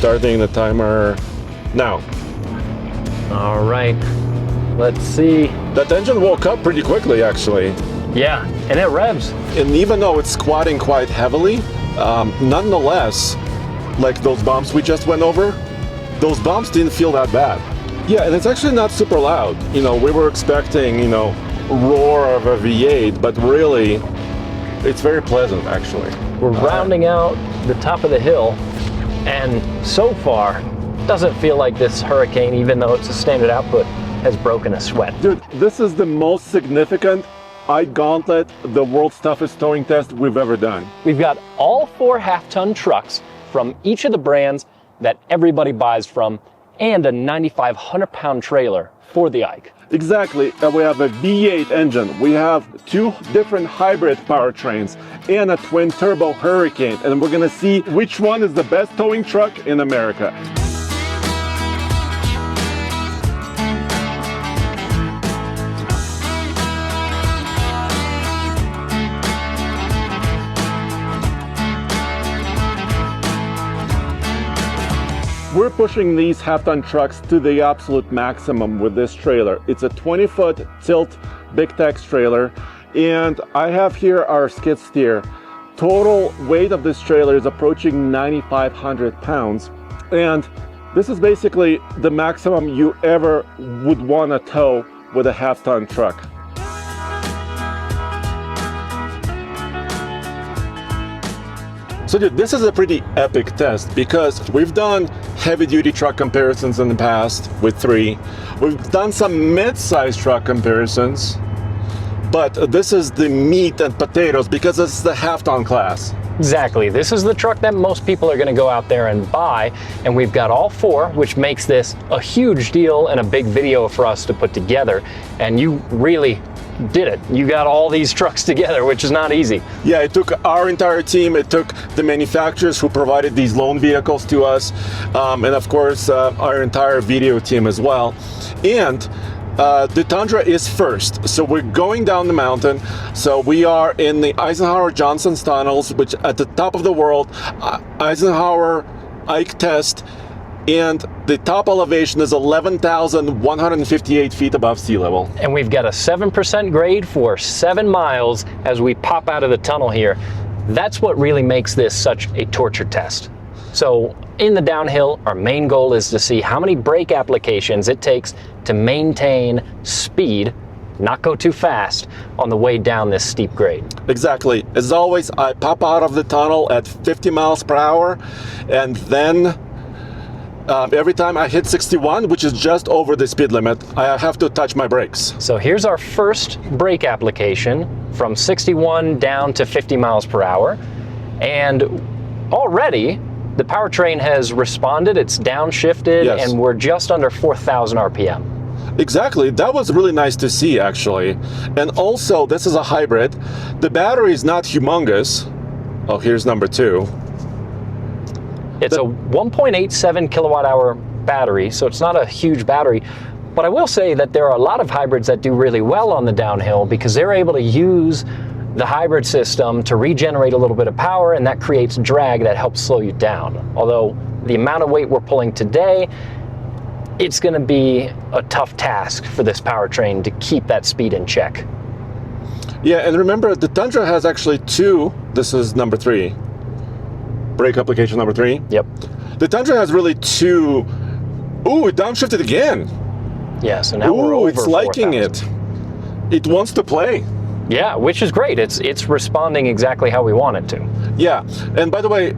starting the timer now. All right, let's see. That engine woke up pretty quickly, actually. Yeah, and it revs. And even though it's squatting quite heavily, nonetheless, like those bumps we just went over, those bumps didn't feel that bad. Yeah, and it's actually not super loud. You know, we were expecting, you know, roar of a V8, but really, it's very pleasant, actually. We're rounding out the top of the hill, and so far, doesn't feel like this Hurricane, even though it's a standard output, has broken a sweat. Dude, this is the most significant iGauntlet, the world's toughest towing test we've ever done. We've got all 4 half-ton trucks from each of the brands that everybody buys from, and a 9,500-pound trailer for the Ike. Exactly. We have a V8 engine. We have 2 different hybrid powertrains and a twin-turbo Hurricane. And we're going to see which one is the best towing truck in America. We're pushing these half-ton trucks to the absolute maximum with this trailer. It's a 20-foot tilt Big Tex trailer, and I have here our skid steer. Total weight of this trailer is approaching 9,500 pounds, and this is basically the maximum you ever would want to tow with a half-ton truck. So dude, this is a pretty epic test because we've done heavy-duty truck comparisons in the past with 3. We've done some mid-size truck comparisons, but this is the meat and potatoes because it's the half-ton class. Exactly. This is the truck that most people are going to go out there and buy, and we've got all 4, which makes this a huge deal and a big video for us to put together. And you really did it. You got all these trucks together, which is not easy. Yeah, it took our entire team. It took the manufacturers who provided these loan vehicles to us, and of course our entire video team as well. And the Tundra is first, so we're going down the mountain. So we are in the Eisenhower-Johnson's tunnels, which at the top of the world, Eisenhower Ike test, and the top elevation is 11,158 feet above sea level. And we've got a 7% grade for 7 miles as we pop out of the tunnel here. That's what really makes this such a torture test. So in the downhill, our main goal is to see how many brake applications it takes to maintain speed, not go too fast, on the way down this steep grade. Exactly. As always, I pop out of the tunnel at 50 miles per hour, and then every time I hit 61, which is just over the speed limit, I have to touch my brakes. So here's our first brake application from 61 down to 50 miles per hour. And already the powertrain has responded, it's downshifted, yes, and we're just under 4,000 RPM. Exactly. That was really nice to see, actually. And also, this is a hybrid. The battery is not humongous. Oh, here's number 2. It's a 1.87 kilowatt hour battery, so it's not a huge battery. But I will say that there are a lot of hybrids that do really well on the downhill because they're able to use the hybrid system to regenerate a little bit of power, and that creates drag that helps slow you down. Although the amount of weight we're pulling today, it's going to be a tough task for this powertrain to keep that speed in check. Yeah, and remember, the Tundra has actually 2, this is number 3. Brake application number 3. Yep. The Tundra has really 2. Ooh, it downshifted again. Yeah, so now we're over it's liking 4,000. it. It wants to play. Yeah, which is great. It's responding exactly how we want it to. Yeah, and by the way,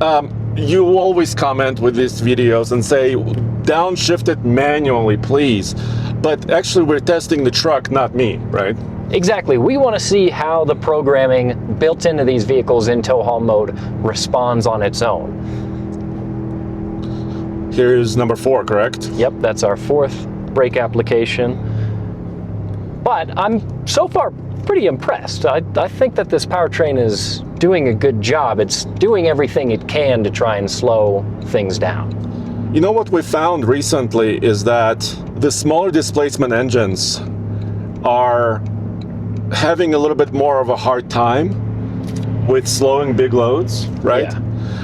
you always comment with these videos and say, downshift it manually, please. But actually, we're testing the truck, not me, right? Exactly. We want to see how the programming built into these vehicles in tow haul mode responds on its own. Here's number 4, correct? Yep, that's our 4th brake application. But I'm so far pretty impressed. I think that this powertrain is doing a good job. It's doing everything it can to try and slow things down. You know what we found recently is that the smaller displacement engines are having a little bit more of a hard time with slowing big loads, right? Yeah.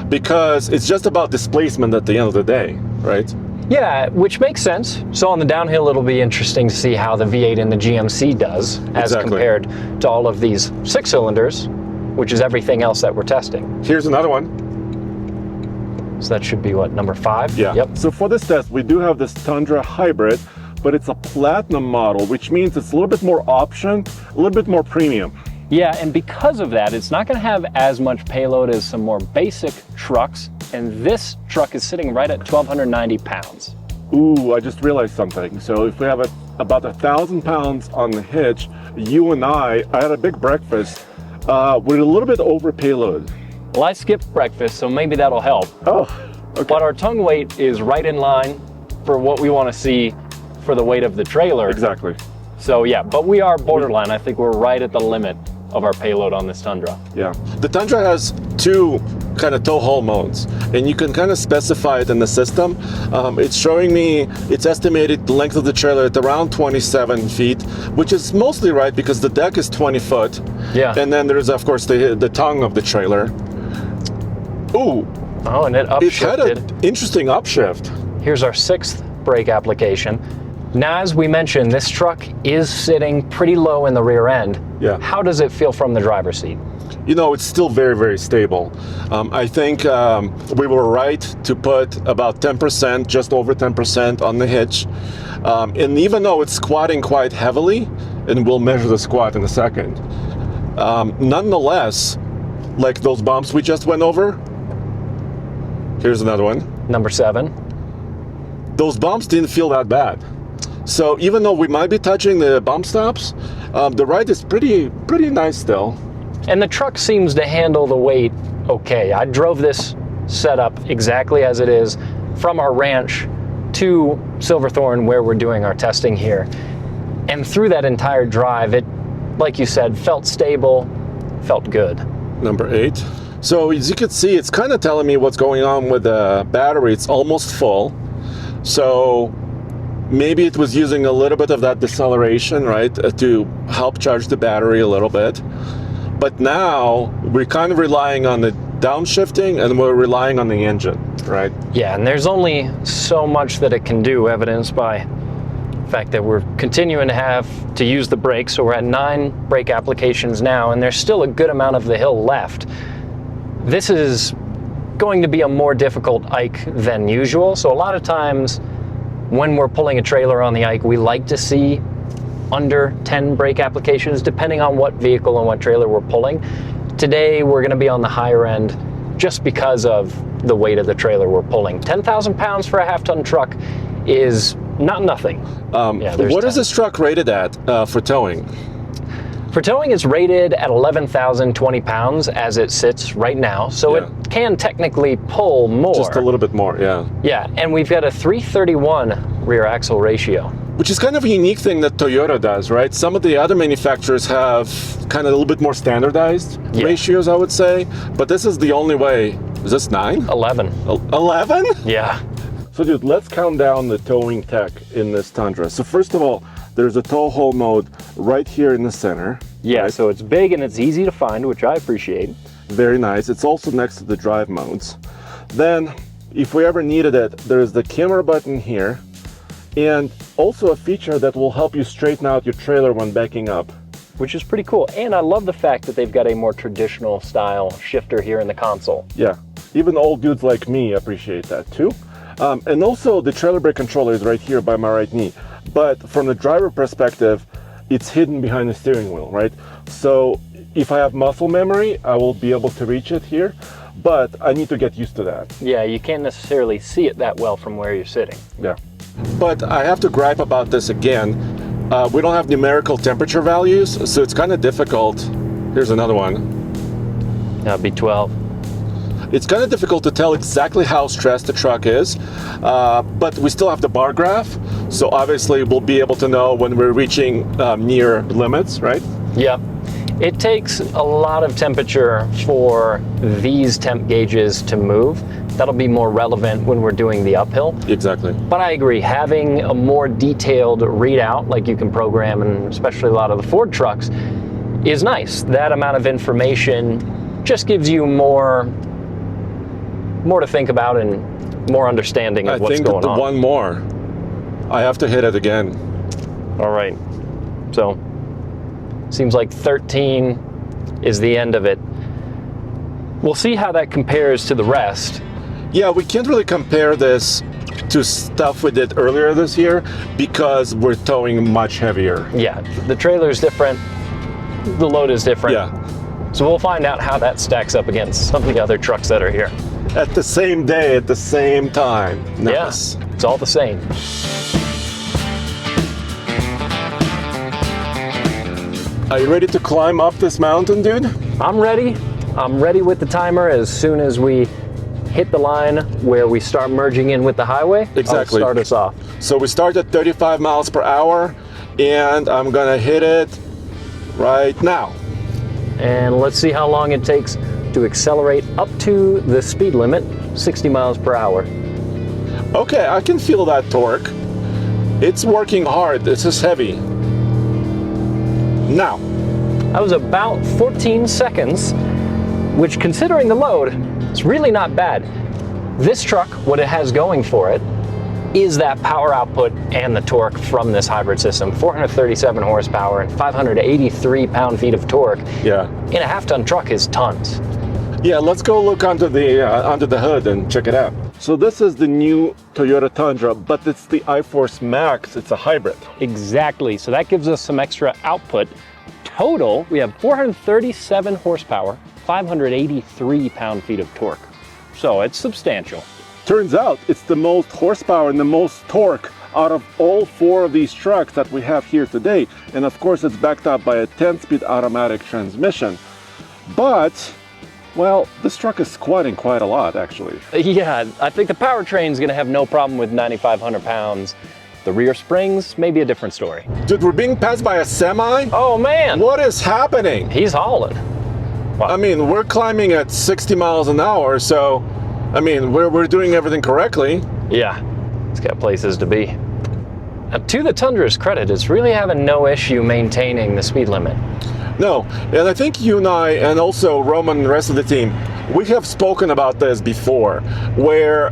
because it's just about displacement at the end of the day, right? Yeah, which makes sense. So on the downhill, it'll be interesting to see how the V8 and the GMC does as compared to all of these 6 cylinders, which is everything else that we're testing. Here's another one. So that should be what, number 5? Yeah. Yep. So for this test, we do have this Tundra Hybrid, but it's a platinum model, which means it's a little bit more option, a little bit more premium. Yeah, and because of that, it's not going to have as much payload as some more basic trucks, and this truck is sitting right at 1,290 pounds. Ooh, I just realized something. So if we have about 1,000 pounds on the hitch, you and I had a big breakfast with a little bit over payload. Well, I skipped breakfast, so maybe that'll help. Oh, okay. But our tongue weight is right in line for what we want to see for the weight of the trailer. Exactly. So yeah, but we are borderline. I think we're right at the limit of our payload on this Tundra. Yeah. The Tundra has 2 kind of tow haul modes, and you can kind of specify it in the system. It's showing me its estimated length of the trailer at around 27 feet, which is mostly right because the deck is 20 foot. Yeah. And then there's, of course, the tongue of the trailer. Ooh. Oh, and it upshifted. It had an interesting upshift. Here's our 6th brake application. Now, as we mentioned, this truck is sitting pretty low in the rear end. Yeah. How does it feel from the driver's seat? You know, it's still very, very stable. I think we were right to put about 10%, just over 10% on the hitch. And even though it's squatting quite heavily, and we'll measure the squat in a second, nonetheless, like those bumps we just went over, here's another one. Number 7. Those bumps didn't feel that bad. So even though we might be touching the bump stops, the ride is pretty nice still. And the truck seems to handle the weight okay. I drove this setup exactly as it is from our ranch to Silverthorne, where we're doing our testing here. And through that entire drive, it, like you said, felt stable, felt good. Number 8. So as you can see, it's kind of telling me what's going on with the battery. It's almost full. So maybe it was using a little bit of that deceleration, right, to help charge the battery a little bit. But now we're kind of relying on the downshifting, and we're relying on the engine, right? Yeah, and there's only so much that it can do, evidenced by the fact that we're continuing to have to use the brakes. So we're at 9 brake applications now, and there's still a good amount of the hill left. This is going to be a more difficult Ike than usual. So a lot of times when we're pulling a trailer on the Ike, we like to see under 10 brake applications, depending on what vehicle and what trailer we're pulling. Today, we're going to be on the higher end just because of the weight of the trailer we're pulling. 10,000 pounds for a half-ton truck is not nothing. What is this truck rated at for towing? For towing, it's rated at 11,020 pounds as it sits right now. So it can technically pull more. Just a little bit more, yeah. Yeah, and we've got a 331 rear axle ratio. Which is kind of a unique thing that Toyota does, right? Some of the other manufacturers have kind of a little bit more standardized ratios, I would say. But this is the only way. Is this 9? 11. 11? Yeah. So dude, let's count down the towing tech in this Tundra. So first of all, there's a tow haul mode right here in the center. Yeah, right? so it's big and it's easy to find, which I appreciate. Very nice. It's also next to the drive modes. Then, if we ever needed it, there's the camera button here, and also a feature that will help you straighten out your trailer when backing up. Which is pretty cool. And I love the fact that they've got a more traditional style shifter here in the console. Yeah, even old dudes like me appreciate that too. And also the trailer brake controller is right here by my right knee. But from the driver perspective, it's hidden behind the steering wheel, right? So if I have muscle memory, I will be able to reach it here, but I need to get used to that. Yeah, you can't necessarily see it that well from where you're sitting. Yeah. But I have to gripe about this again. We don't have numerical temperature values, so it's kind of difficult. Here's another one. That'd be 12. It's kind of difficult to tell exactly how stressed the truck is, but we still have the bar graph, so obviously we'll be able to know when we're reaching near limits, right? Yep. It takes a lot of temperature for these temp gauges to move. That'll be more relevant when we're doing the uphill. Exactly. But I agree, having a more detailed readout, like you can program, and especially a lot of the Ford trucks, is nice. That amount of information just gives you more more to think about and more understanding of what's going on. One more. I have to hit it again. All right. So, seems like 13 is the end of it. We'll see how that compares to the rest. Yeah, we can't really compare this to stuff we did earlier this year because we're towing much heavier. Yeah, the trailer's different, the load is different. Yeah. So we'll find out how that stacks up against some of the other trucks that are here. At the same day, at the same time. Nice. Yeah, it's all the same. Are you ready to climb up this mountain, dude? I'm ready. I'm ready with the timer. As soon as we hit the line where we start merging in with the highway, exactly. I'll start us off. So we start at 35 miles per hour, and I'm gonna hit it right now. And let's see how long it takes to accelerate up to the speed limit, 60 miles per hour. Okay, I can feel that torque. It's working hard. This is heavy. Now. That was about 14 seconds, which, considering the load, is really not bad. This truck, what it has going for it, is that power output and the torque from this hybrid system. 437 horsepower and 583 pound-feet of torque. Yeah. In a half-ton truck is tons. Yeah, let's go look under the hood and check it out. So this is the new Toyota Tundra, but it's the iForce Max. It's a hybrid. Exactly. So that gives us some extra output. Total, we have 437 horsepower, 583 pound-feet of torque. So it's substantial. Turns out it's the most horsepower and the most torque out of all four of these trucks that we have here today. And of course, it's backed up by a 10-speed automatic transmission. But, well, this truck is squatting quite a lot, actually. Yeah, I think the powertrain's gonna have no problem with 9,500 pounds. The rear springs, maybe a different story. Dude, we're being passed by a semi? Oh man! What is happening? He's hauling. Wow. I mean, we're climbing at 60 miles an hour, so, I mean, we're doing everything correctly. Yeah, it's got places to be. Now, to the Tundra's credit, it's really having no issue maintaining the speed limit. No, and I think you and I, and also Roman and the rest of the team, we have spoken about this before, where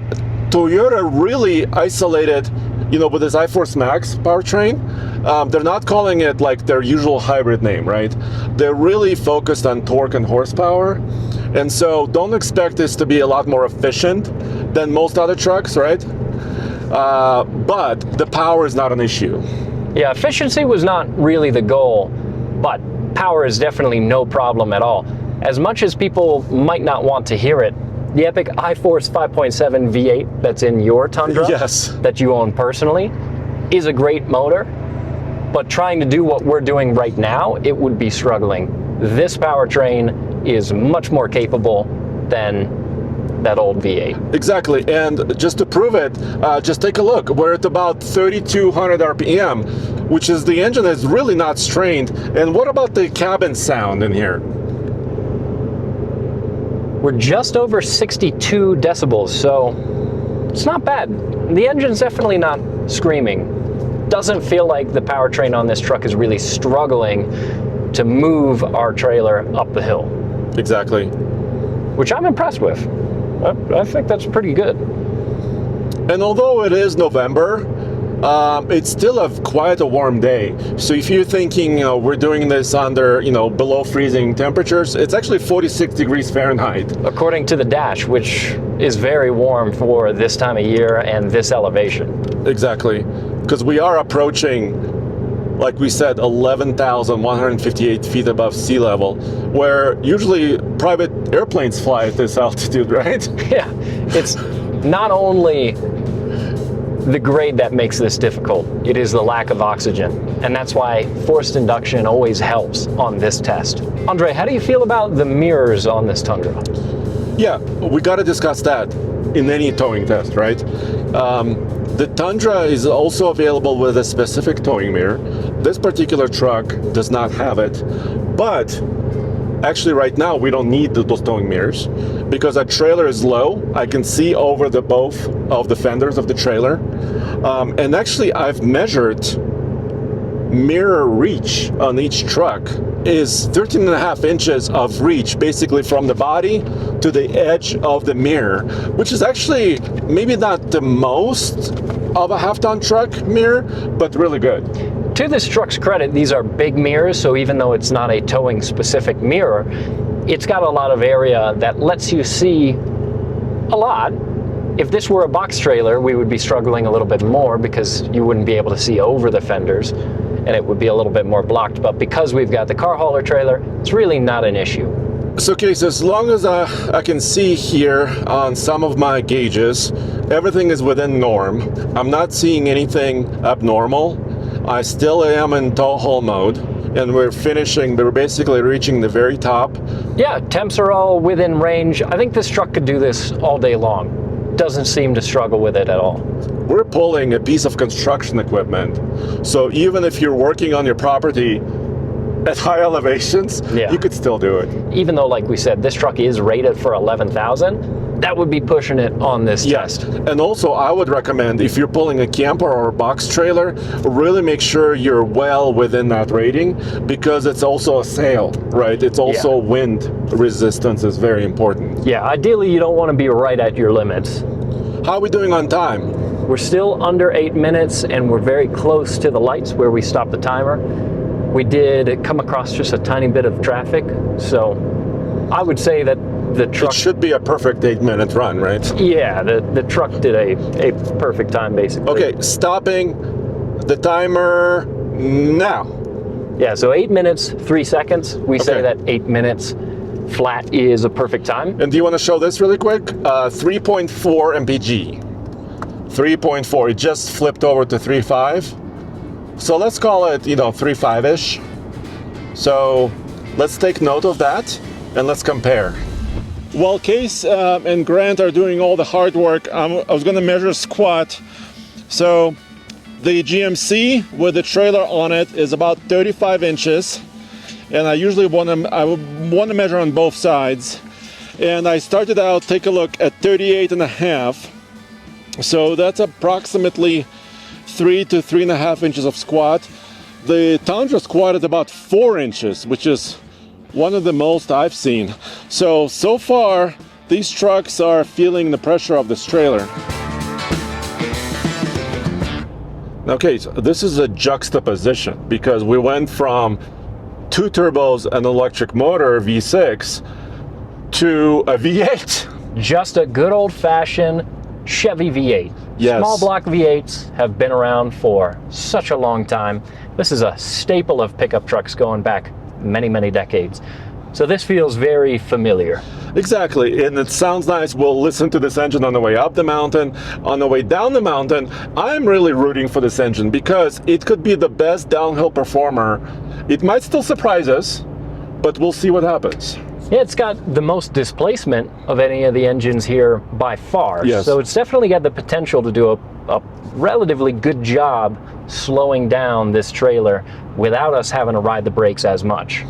Toyota really isolated, you know, with this iForce Max powertrain. They're not calling it like their usual hybrid name, right? They're really focused on torque and horsepower. And so don't expect this to be a lot more efficient than most other trucks, right? But the power is not an issue. Yeah, efficiency was not really the goal, but power is definitely no problem at all. As much as people might not want to hear it, the epic iForce 5.7 V8 that's in your Tundra, yes, that you own personally, is a great motor, but trying to do what we're doing right now, it would be struggling. This powertrain is much more capable than that old V8. Exactly, and just to prove it, just take a look. We're at about 3,200 RPM, which is the engine is really not strained. And what about the cabin sound in here? We're just over 62 decibels, so it's not bad. The engine's definitely not screaming. Doesn't feel like the powertrain on this truck is really struggling to move our trailer up the hill. Exactly. Which I'm impressed with. I think that's pretty good. And although it is November, it's still quite a warm day. So if you're thinking, you know, we're doing this under, you know, below freezing temperatures, it's actually 46 degrees Fahrenheit. According to the dash, which is very warm for this time of year and this elevation. Exactly, because we are approaching, like we said, 11,158 feet above sea level, where usually private airplanes fly at this altitude, right? Yeah, it's not only the grade that makes this difficult, it is the lack of oxygen. And that's why forced induction always helps on this test. Andre, how do you feel about the mirrors on this Tundra? Yeah, we got to discuss that in any towing test, right? The Tundra is also available with a specific towing mirror. This particular truck does not have it, but actually right now we don't need those towing mirrors because our trailer is low. I can see over the both of the fenders of the trailer. And actually I've measured mirror reach on each truck is 13.5 inches of reach, basically from the body to the edge of the mirror, which is actually maybe not the most of a half-ton truck mirror, but really good. To this truck's credit, these are big mirrors, so even though it's not a towing specific mirror, it's got a lot of area that lets you see a lot. If this were a box trailer, we would be struggling a little bit more because you wouldn't be able to see over the fenders and it would be a little bit more blocked. But because we've got the car hauler trailer, it's really not an issue. So, okay, so as long as I can see here on some of my gauges, everything is within norm. I'm not seeing anything abnormal. I still am in tow haul mode, and we're basically reaching the very top. Yeah, temps are all within range. I think this truck could do this all day long. Doesn't seem to struggle with it at all. We're pulling a piece of construction equipment. So even if you're working on your property at high elevations, you could still do it. Even though, like we said, this truck is rated for 11,000, that would be pushing it on this test. And also I would recommend, if you're pulling a camper or a box trailer, really make sure you're well within that rating, because it's also a sail, right? It's also wind resistance is very important. Yeah, ideally you don't want to be right at your limits. How are we doing on time? We're still under 8 minutes and we're very close to the lights where we stop the timer. We did come across just a tiny bit of traffic, so I would say that the truck... It should be a perfect 8-minute run, right? Yeah, the truck did a perfect time, basically. Okay, stopping the timer now. Yeah, so 8 minutes, 3 seconds. We say that 8 minutes flat is a perfect time. And do you want to show this really quick? 3.4 mpg. 3.4, it just flipped over to 3.5. So let's call it, 3.5-ish. So let's take note of that and let's compare. While Case and Grant are doing all the hard work, I was going to measure squat. So the GMC with the trailer on it is about 35 inches. And I usually want to measure on both sides. And I started out, take a look, at 38.5. So that's approximately 3 to 3.5 inches of squat. The Tundra squat is about 4 inches, which is one of the most I've seen. So far, these trucks are feeling the pressure of this trailer. Okay, so this is a juxtaposition because we went from 2 turbos and electric motor V6 to a V8. Just a good old-fashioned Chevy V8. Yes. Small block V8s have been around for such a long time. This is a staple of pickup trucks going back many, many decades. So this feels very familiar. Exactly, and it sounds nice. We'll listen to this engine on the way up the mountain. On the way down the mountain, I'm really rooting for this engine because it could be the best downhill performer. It might still surprise us, but we'll see what happens. Yeah, it's got the most displacement of any of the engines here by far. Yes. So it's definitely got the potential to do a relatively good job slowing down this trailer without us having to ride the brakes as much.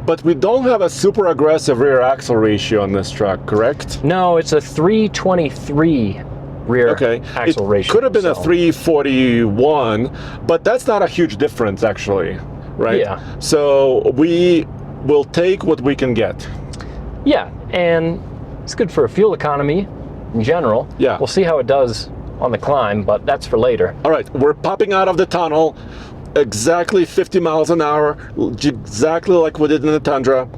But we don't have a super aggressive rear axle ratio on this truck, correct? No, it's a 323 rear axle ratio. It could have been a 341, but that's not a huge difference actually, right? Yeah. So we will take what we can get. Yeah, and it's good for fuel economy in general. Yeah. We'll see how it does on the climb, but that's for later. All right, we're popping out of the tunnel exactly 50 miles an hour, exactly like we did in the Tundra,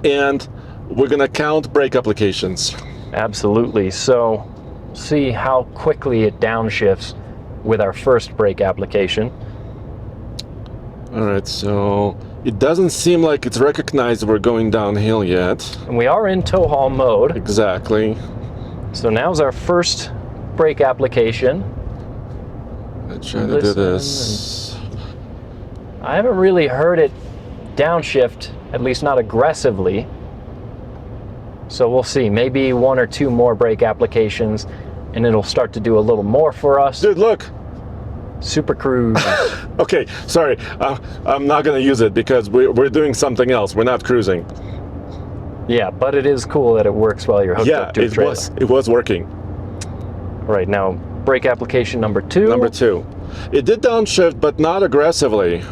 and we're gonna count brake applications. Absolutely. So see how quickly it downshifts with our first brake application. All right, so it doesn't seem like it's recognized we're going downhill yet. And we are in tow haul mode. Exactly. So now's our first brake application. Let's try to do this. I haven't really heard it downshift, at least not aggressively. So we'll see, maybe 1 or 2 more brake applications and it'll start to do a little more for us. Dude, look. Super cruise. Okay, sorry, I'm not gonna use it because we're doing something else. We're not cruising. Yeah, but it is cool that it works while you're hooked up to a trailer. It was working. All right, now brake application number 2. Number 2. It did downshift, but not aggressively.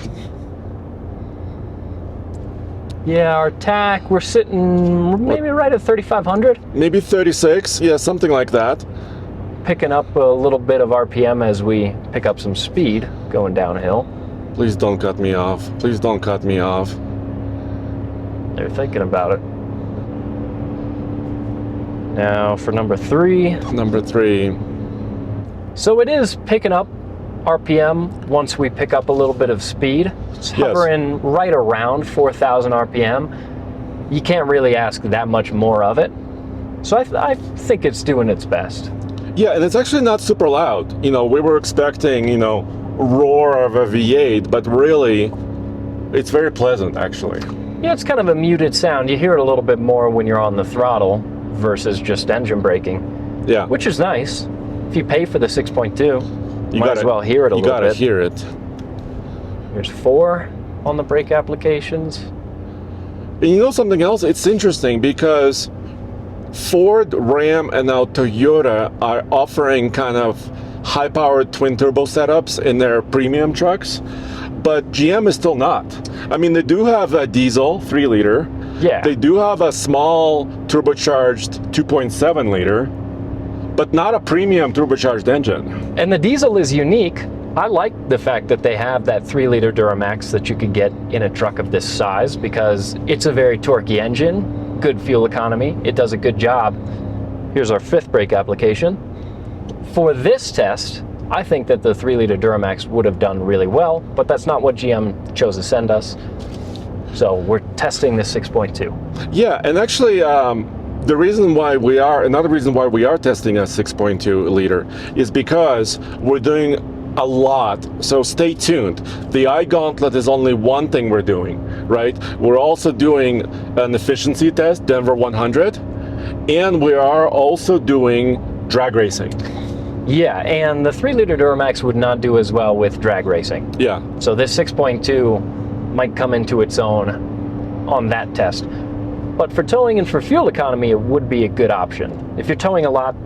Yeah, our tack, we're sitting maybe right at 3,500. Maybe 36, yeah, something like that. Picking up a little bit of RPM as we pick up some speed going downhill. Please don't cut me off. Please don't cut me off. They're thinking about it. Now for number 3. Number 3. So it is picking up RPM once we pick up a little bit of speed. It's hovering right around 4,000 RPM. You can't really ask that much more of it. So I think it's doing its best. Yeah, and it's actually not super loud. You know, we were expecting, you know, roar of a V8, but really, it's very pleasant, actually. Yeah, it's kind of a muted sound. You hear it a little bit more when you're on the throttle versus just engine braking. Yeah. Which is nice. If you pay for the 6.2, you might as well hear it a little bit. You gotta hear it. There's 4 on the brake applications. And you know something else? It's interesting because Ford, Ram, and now Toyota are offering kind of high-powered twin-turbo setups in their premium trucks, but GM is still not. I mean, they do have a diesel 3-liter. Yeah. They do have a small turbocharged 2.7-liter, but not a premium turbocharged engine. And the diesel is unique. I like the fact that they have that 3-liter Duramax that you could get in a truck of this size because it's a very torquey engine, good fuel economy, it does a good job. Here's our 5th brake application. For this test, I think that the 3-liter Duramax would have done really well, but that's not what GM chose to send us. So we're testing the 6.2. Yeah, and actually, another reason why we are testing a 6.2 liter is because we're doing a lot, so stay tuned. The iGauntlet is only one thing we're doing, right? We're also doing an efficiency test, Denver 100, and we are also doing drag racing. Yeah, and the 3-liter Duramax would not do as well with drag racing. Yeah. So this 6.2 might come into its own on that test. But for towing and for fuel economy, it would be a good option. If you're towing a lot,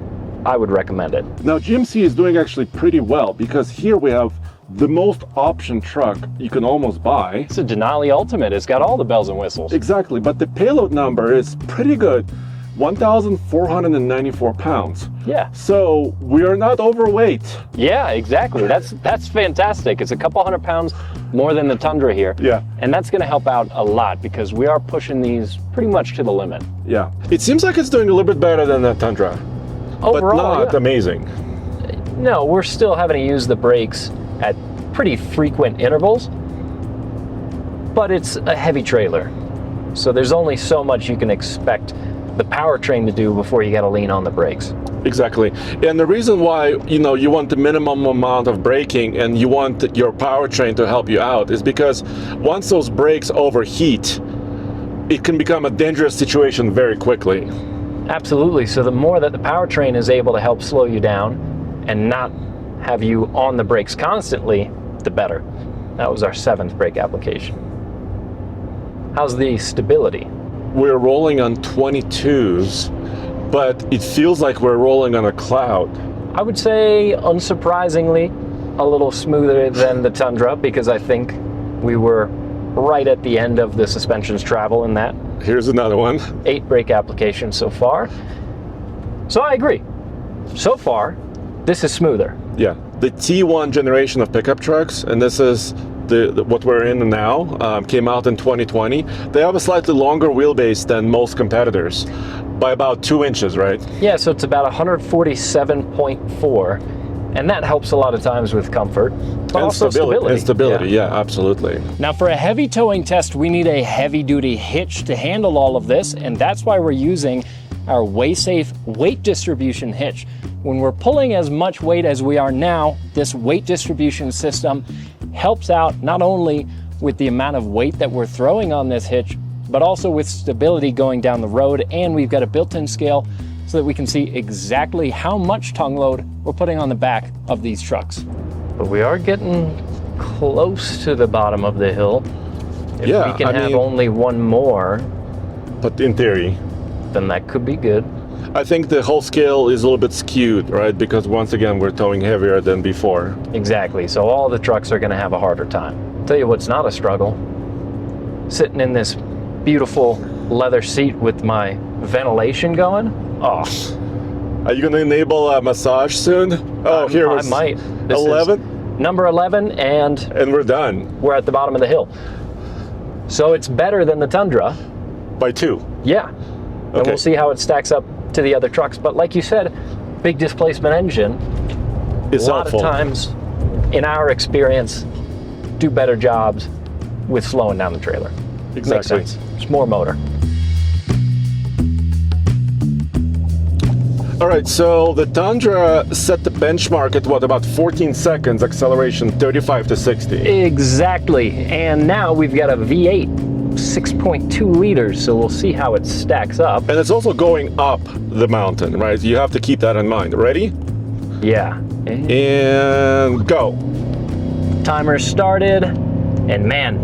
I would recommend it. Now GMC is doing actually pretty well because here we have the most option truck you can almost buy. It's a Denali Ultimate. It's got all the bells and whistles. Exactly, but the payload number is pretty good. 1,494 pounds. Yeah. So we are not overweight. Yeah, exactly. That's fantastic. It's a couple hundred pounds more than the Tundra here. Yeah. And that's going to help out a lot because we are pushing these pretty much to the limit. Yeah. It seems like it's doing a little bit better than the Tundra. Overall, but not amazing. No, we're still having to use the brakes at pretty frequent intervals, but it's a heavy trailer. So there's only so much you can expect the powertrain to do before you got to lean on the brakes. Exactly. And the reason why, you know, you want the minimum amount of braking and you want your powertrain to help you out is because once those brakes overheat, it can become a dangerous situation very quickly. Absolutely. So the more that the powertrain is able to help slow you down and not have you on the brakes constantly, the better. That was our 7th brake application. How's the stability? We're rolling on 22s, but it feels like we're rolling on a cloud. I would say, unsurprisingly, a little smoother than the Tundra because I think we were right at the end of the suspension's travel in that. Here's another one. 8 brake applications so far. So I agree. So far, this is smoother. Yeah, the T1 generation of pickup trucks, and this is what we're in now, came out in 2020. They have a slightly longer wheelbase than most competitors by about 2 inches, right? Yeah, so it's about 147.4, and that helps a lot of times with comfort, but also stability. And stability, yeah, absolutely. Now for a heavy towing test, we need a heavy-duty hitch to handle all of this, and that's why we're using our WaySafe weight distribution hitch. When we're pulling as much weight as we are now, this weight distribution system helps out not only with the amount of weight that we're throwing on this hitch, but also with stability going down the road, and we've got a built-in scale so that we can see exactly how much tongue load we're putting on the back of these trucks. But we are getting close to the bottom of the hill. If we can have only one more, but in theory, then that could be good. I think the whole scale is a little bit skewed, right? Because once again, we're towing heavier than before. Exactly, so all the trucks are gonna have a harder time. Tell you what's not a struggle, sitting in this beautiful leather seat with my ventilation going. Oh, Are you going to enable a massage soon? Oh, here I was might. This 11? is number 11, and And we're done we're at the bottom of the hill. So it's better than the Tundra. by 2. Yeah. And Okay. we'll see how it stacks up to the other trucks. But like you said, big displacement engine. It's A lot helpful. of times, in our experience, do better jobs with slowing down the trailer. Makes Exactly. sense. It's more motor. All right, so the Tundra set the benchmark at what, about 14 seconds acceleration, 35 to 60. Exactly. And now we've got a V8, 6.2 liters. So we'll see how it stacks up. And it's also going up the mountain, right? You have to keep that in mind. Ready? Yeah. And go. Timer started. And man,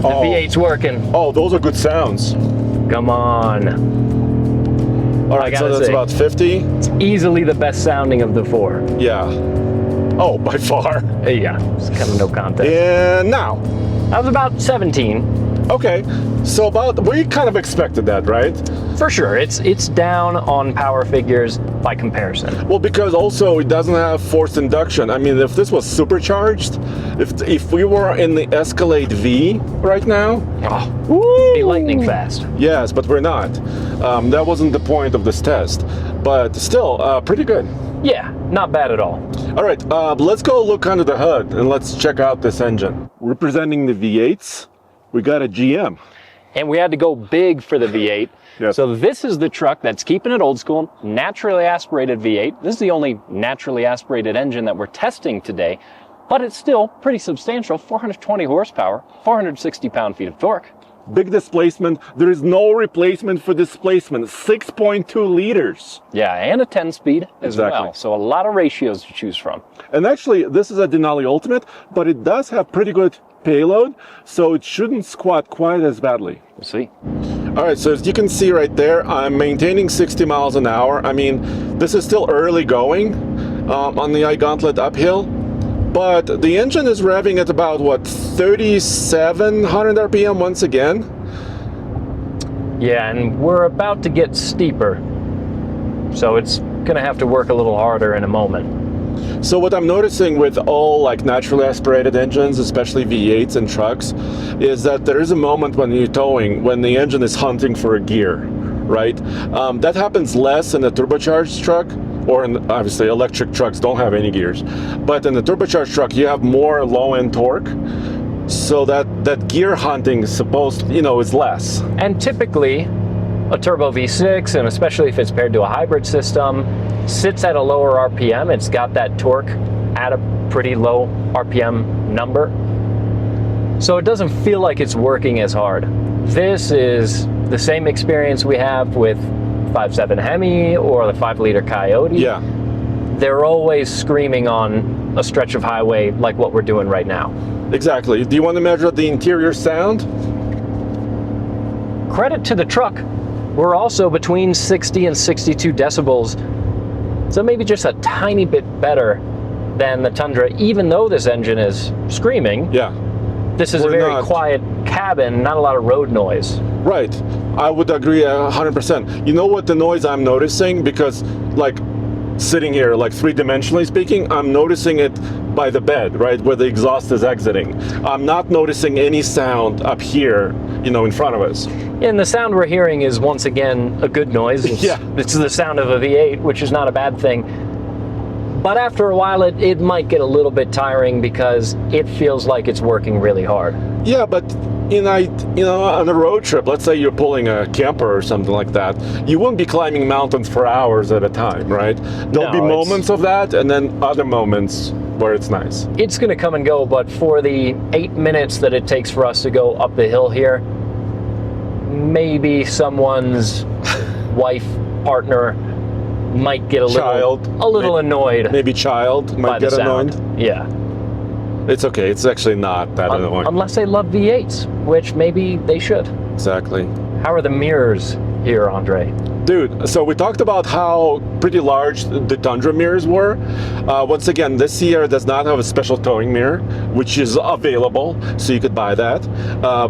the Oh. V8's working. Oh, those are good sounds. Come on. All right, so gotta that's say. about 50. It's easily the best sounding of the four. Yeah. Oh, by far. Yeah, it's kind of no contest. And now. That was about 17. Okay, so about, we kind of expected that, right? For sure, it's down on power figures by comparison. Well, because also it doesn't have forced induction. I mean, if this was supercharged, if we were in the Escalade V right now, Be lightning fast. yes, but we're not. That wasn't the point of this test, but still, pretty good. Yeah, not bad at all. All right, let's go look under the hood and let's check out this engine. Representing the V8s, we got a GM. And we had to go big for the V8. Yes. So this is the truck that's keeping it old school, naturally aspirated V8. This is the only naturally aspirated engine that we're testing today, but it's still pretty substantial, 420 horsepower, 460 pound-feet of torque. Big displacement. There is no replacement for displacement. 6.2 liters. Yeah, and a 10-speed as Exactly. well. So a lot of ratios to choose from. And actually, this is a Denali Ultimate, but it does have pretty good payload, so it shouldn't squat quite as badly. We'll see. All right, so as you can see right there, I'm maintaining 60 miles an hour. I mean, this is still early going on the iGauntlet uphill, but the engine is revving at about, what, 3,700 RPM once again? Yeah, and we're about to get steeper. So it's gonna have to work a little harder in a moment. So what I'm noticing with all like naturally aspirated engines, especially V8s and trucks, is that there is a moment when you're towing, when the engine is hunting for a gear, right? That happens less in a turbocharged truck, or in, obviously electric trucks don't have any gears. But in the turbocharged truck, you have more low-end torque, so that gear hunting is supposed, is less. And typically, a turbo V6, and especially if it's paired to a hybrid system, sits at a lower RPM. It's got that torque at a pretty low RPM number. So it doesn't feel like it's working as hard. This is the same experience we have with 5.7 Hemi or the 5-liter Coyote. Yeah. They're always screaming on a stretch of highway like what we're doing right now. Exactly. Do you want to measure the interior sound? Credit to the truck. We're also between 60 and 62 decibels. So maybe just a tiny bit better than the Tundra, even though this engine is screaming. Yeah. This is a We're very not. quiet cabin, not a lot of road noise. Right. I would agree 100%. You know what the noise I'm noticing? Because like sitting here, like three-dimensionally speaking, I'm noticing it by the bed, right, where the exhaust is exiting. I'm not noticing any sound up here, in front of us. And the sound we're hearing is once again a good noise. It's, Yeah. It's the sound of a V8, which is not a bad thing. But after a while, it might get a little bit tiring because it feels like it's working really hard. Yeah, but on a road trip, let's say you're pulling a camper or something like that, you wouldn't be climbing mountains for hours at a time, right? There'll be moments of that, and then other moments where it's nice. It's going to come and go, but for the 8 minutes that it takes for us to go up the hill here, maybe someone's wife, partner might get a little annoyed. Maybe child by might the get sound. annoyed. Yeah. It's okay. It's actually not that annoying. Unless they love V8s, which maybe they should. Exactly. How are the mirrors here, Andre? Dude, so we talked about how pretty large the Tundra mirrors were. Once again, this Sierra does not have a special towing mirror, which is available, so you could buy that.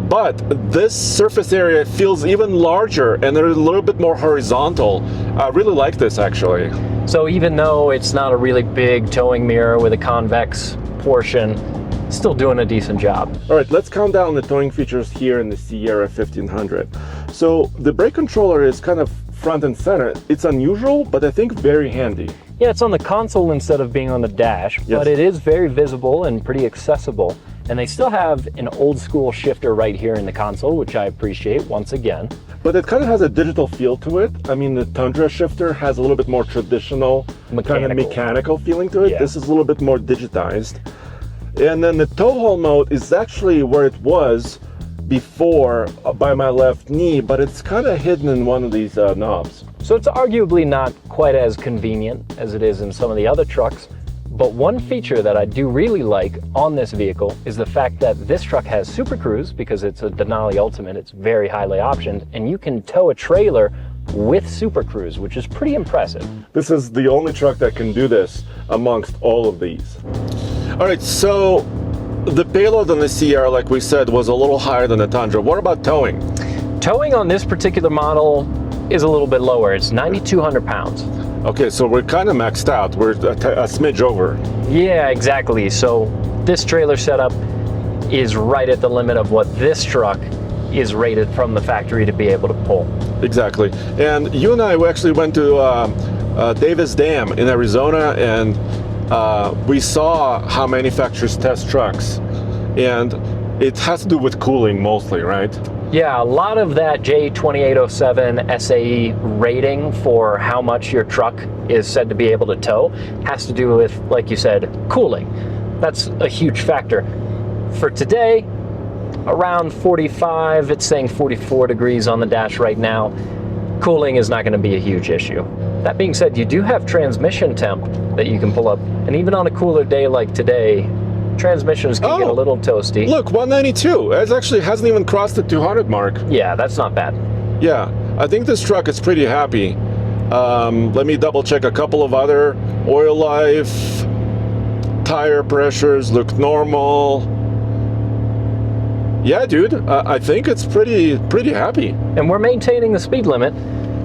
But this surface area feels even larger and they're a little bit more horizontal. I really like this, actually. So even though it's not a really big towing mirror with a convex portion, still doing a decent job. All right, let's count down the towing features here in the Sierra 1500. So the brake controller is kind of front and center. It's unusual, but I think very handy. Yeah, it's on the console instead of being on the dash, Yes. but it is very visible and pretty accessible. And they still have an old school shifter right here in the console, which I appreciate once again. But it kind of has a digital feel to it. I mean, the Tundra shifter has a little bit more traditional, kind of mechanical feeling to it. Yeah. This is a little bit more digitized. And then the tow haul mode is actually where it was before by my left knee, but it's kind of hidden in one of these knobs. So it's arguably not quite as convenient as it is in some of the other trucks. But one feature that I do really like on this vehicle is the fact that this truck has Super Cruise because it's a Denali Ultimate. It's very highly optioned, and you can tow a trailer with Super Cruise, which is pretty impressive. This is the only truck that can do this amongst all of these. All right, so the payload on the Sierra, like we said, was a little higher than the Tundra. What about towing? Towing on this particular model is a little bit lower. It's 9,200 pounds. Okay, so we're kind of maxed out. We're a smidge over. Yeah, exactly. So this trailer setup is right at the limit of what this truck is rated from the factory to be able to pull. Exactly. And you and I actually went to Davis Dam in Arizona, and we saw how manufacturers test trucks. And it has to do with cooling mostly, right? Yeah, a lot of that J2807 SAE rating for how much your truck is said to be able to tow has to do with, like you said, cooling. That's a huge factor. For today, around 45, it's saying 44 degrees on the dash right now. Cooling is not going to be a huge issue. That being said, you do have transmission temp that you can pull up, and even on a cooler day like today, transmissions can get a little toasty. Look, 192. It actually hasn't even crossed the 200 mark. Yeah, that's not bad. Yeah, I think this truck is pretty happy. Let me double check a couple of other oil life. Tire pressures look normal. Yeah, dude, I think it's pretty happy. And we're maintaining the speed limit.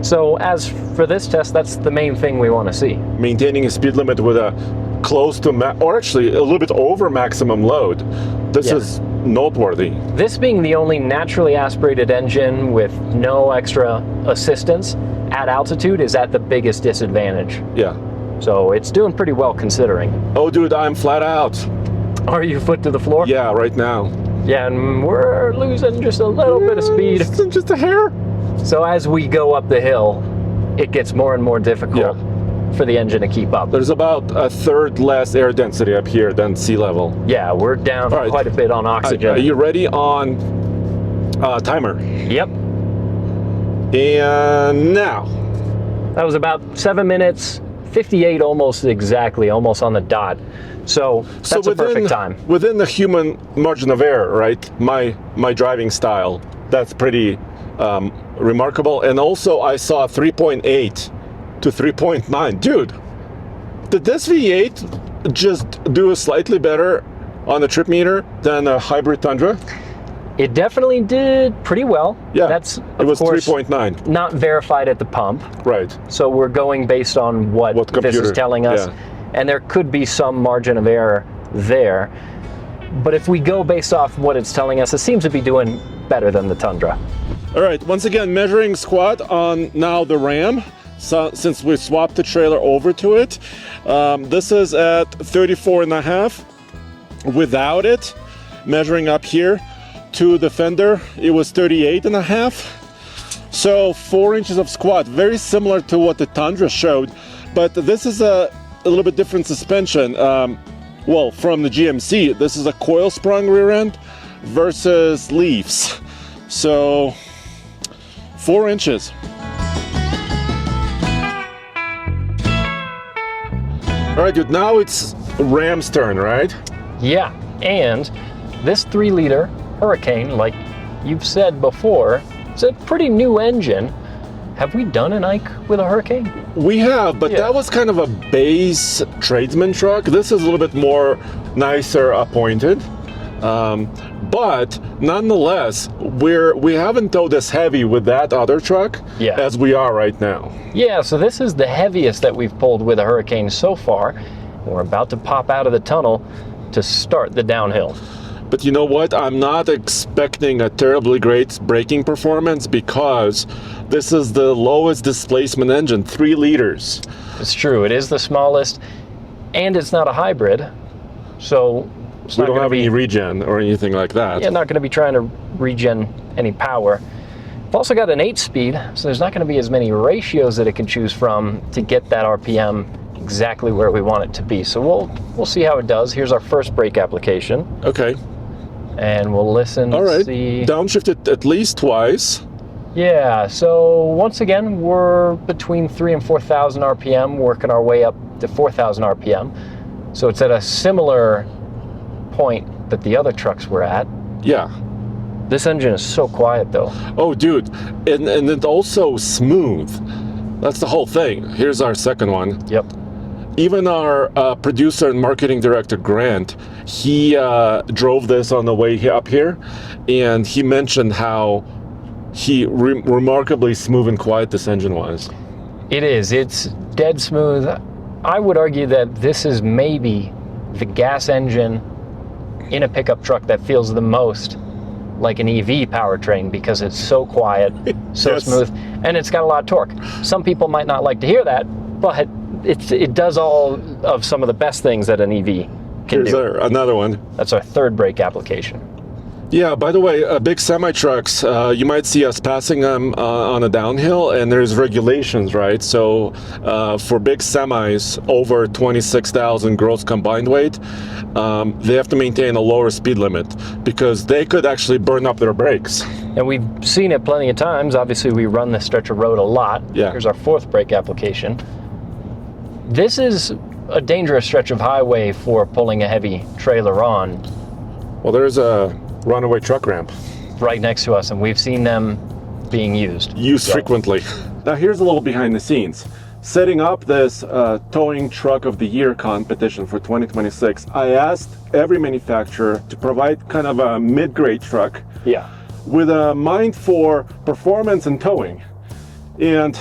So as for this test, that's the main thing we want to see. Maintaining a speed limit with a close to, or actually a little bit over maximum load. This is noteworthy. This being the only naturally aspirated engine with no extra assistance at altitude is at the biggest disadvantage. Yeah. So it's doing pretty well considering. Oh, dude, I'm flat out. Are you foot to the floor? Yeah, right now. Yeah, and we're losing just a little bit of speed. Just a hair. So as we go up the hill, it gets more and more difficult for the engine to keep up. There's about a third less air density up here than sea level. Yeah, we're down quite a bit on oxygen. Are you ready on timer? Yep. And now. That was about 7 minutes, 58 almost exactly, almost on the dot. So that's a perfect time. Within the human margin of error, right? My driving style, that's pretty remarkable. And also I saw 3.8 to 3.9. Dude, did this V8 just do slightly better on the trip meter than a hybrid Tundra? It definitely did pretty well. Yeah, that's it was 3.9. Not verified at the pump. Right. So we're going based on what this is telling us. Yeah. And there could be some margin of error there. But if we go based off what it's telling us, it seems to be doing better than the Tundra. All right, once again, measuring squat on now the Ram. So, since we swapped the trailer over to it, this is at 34.5 without it. Measuring up here to the fender, it was 38.5. So 4 inches of squat, very similar to what the Tundra showed, but this is a little bit different suspension. Well, from the GMC, this is a coil sprung rear end versus leaves. So 4 inches. All right, dude, now it's Ram's turn, right? Yeah, and this 3-liter Hurricane, like you've said before, it's a pretty new engine, Have we done an Ike with a Hurricane? We have, but Yeah. that was kind of a base tradesman truck. This is a little bit more nicer appointed. But nonetheless, we haven't towed this heavy with that other truck as we are right now. Yeah, so this is the heaviest that we've pulled with a Hurricane so far. We're about to pop out of the tunnel to start the downhill. But you know what? I'm not expecting a terribly great braking performance because this is the lowest displacement engine, 3 liters. It's true, it is the smallest, and it's not a hybrid, so it's We not don't gonna have be, any regen or anything like that. yeah, not going to be trying to regen any power. We've also got an 8-speed, so there's not going to be as many ratios that it can choose from to get that RPM exactly where we want it to be. So we'll see how it does. Here's our first brake application. Okay. And we'll listen All right. and see. Downshifted at least twice. Yeah, so once again, we're between 3,000 and 4,000 RPM, working our way up to 4,000 RPM. So it's at a similar point that the other trucks were at. Yeah. This engine is so quiet though. Oh, dude. And it's also smooth. That's the whole thing. Here's our second one. Yep. Even our producer and marketing director, Grant, he drove this on the way up here, and he mentioned how remarkably smooth and quiet this engine was. It is. It's dead smooth. I would argue that this is maybe the gas engine in a pickup truck that feels the most like an EV powertrain because it's so quiet, so smooth, and it's got a lot of torque. Some people might not like to hear that, but it does all of some of the best things that an EV can do. Here's another one. That's our third brake application. Yeah, by the way, big semi-trucks, you might see us passing them on a downhill, and there's regulations, right? So for big semis over 26,000 gross combined weight, they have to maintain a lower speed limit because they could actually burn up their brakes. And we've seen it plenty of times. Obviously, we run this stretch of road a lot. Yeah. Here's our fourth brake application. This is a dangerous stretch of highway for pulling a heavy trailer on. Well, there's a runaway truck ramp. Right next to us, and we've seen them being used. Used frequently. Now here's a little behind the scenes. Setting up this Towing Truck of the Year competition for 2026, I asked every manufacturer to provide kind of a mid-grade truck with a mind for performance and towing. And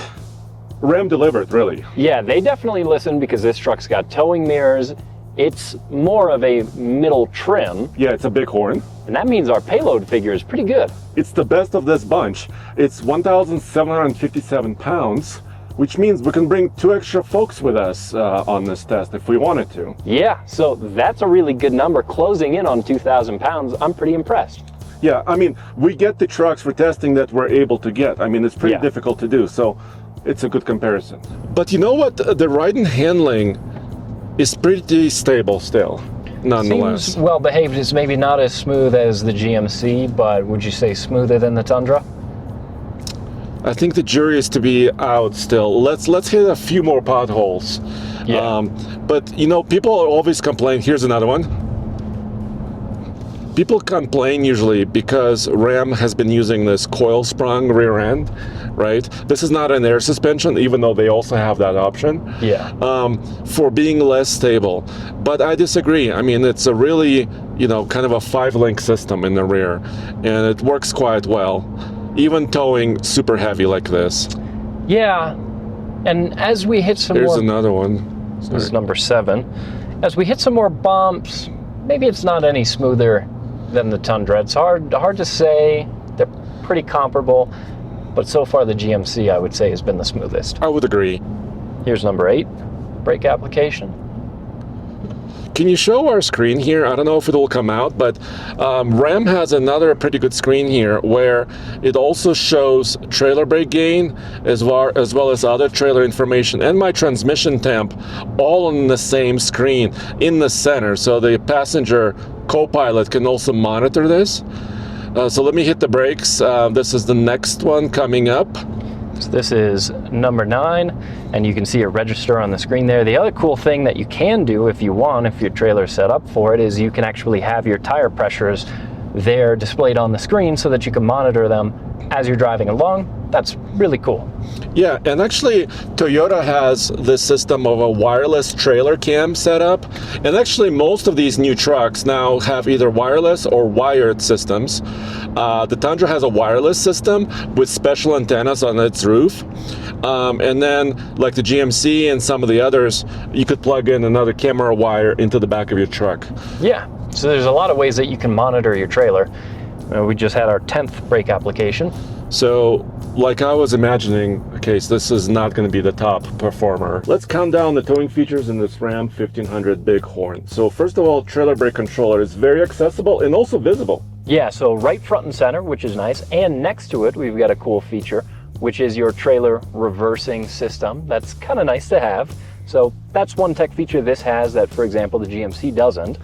Ram delivered, really. Yeah, they definitely listened because this truck's got towing mirrors. It's more of a middle trim. Yeah, it's a big horn. And that means our payload figure is pretty good. It's the best of this bunch. It's 1,757 pounds, which means we can bring 2 extra folks with us on this test if we wanted to. Yeah, so that's a really good number. Closing in on 2,000 pounds, I'm pretty impressed. Yeah, I mean, we get the trucks for testing that we're able to get. I mean, it's pretty difficult to do, so it's a good comparison. But you know what? The ride and handling is pretty stable still, nonetheless. Seems well behaved. It's maybe not as smooth as the GMC, but would you say smoother than the Tundra? I think the jury is to be out still. Let's hit a few more potholes. Yeah. But you know, people always complain. Here's another one. People complain usually because Ram has been using this coil sprung rear end, right? This is not an air suspension, even though they also have that option. Yeah. For being less stable. But I disagree. I mean, it's a really, you know, kind of a 5-link system in the rear, and it works quite well, even towing super heavy like this. Yeah. And as we hit some Here's more... another one. This is number 7. As we hit some more bumps, maybe it's not any smoother than the Tundra. It's hard to say. They're pretty comparable, but so far the GMC, I would say, has been the smoothest. I would agree. Here's number 8, brake application. Can you show our screen here? I don't know if it will come out, but Ram has another pretty good screen here where it also shows trailer brake gain as well as other trailer information and my transmission temp all on the same screen in the center, so the passenger co-pilot can also monitor this. So let me hit the brakes. This is the next one coming up. So this is number 9, and you can see it register on the screen there. The other cool thing that you can do if you want, if your trailer is set up for it, is you can actually have your tire pressures there displayed on the screen so that you can monitor them as you're driving along. That's really cool. Yeah, and actually Toyota has this system of a wireless trailer cam setup, and actually most of these new trucks now have either wireless or wired systems. The Tundra has a wireless system with special antennas on its roof, and then like the GMC and some of the others, you could plug in another camera wire into the back of your truck. Yeah, so there's a lot of ways that you can monitor your trailer. We just had our 10th brake application. So, like I was imagining, okay, so this is not going to be the top performer. Let's count down the towing features in this Ram 1500 Bighorn. So first of all, trailer brake controller is very accessible and also visible. Yeah, so right front and center, which is nice. And next to it, we've got a cool feature, which is your trailer reversing system. That's kind of nice to have. So that's one tech feature this has that, for example, the GMC doesn't.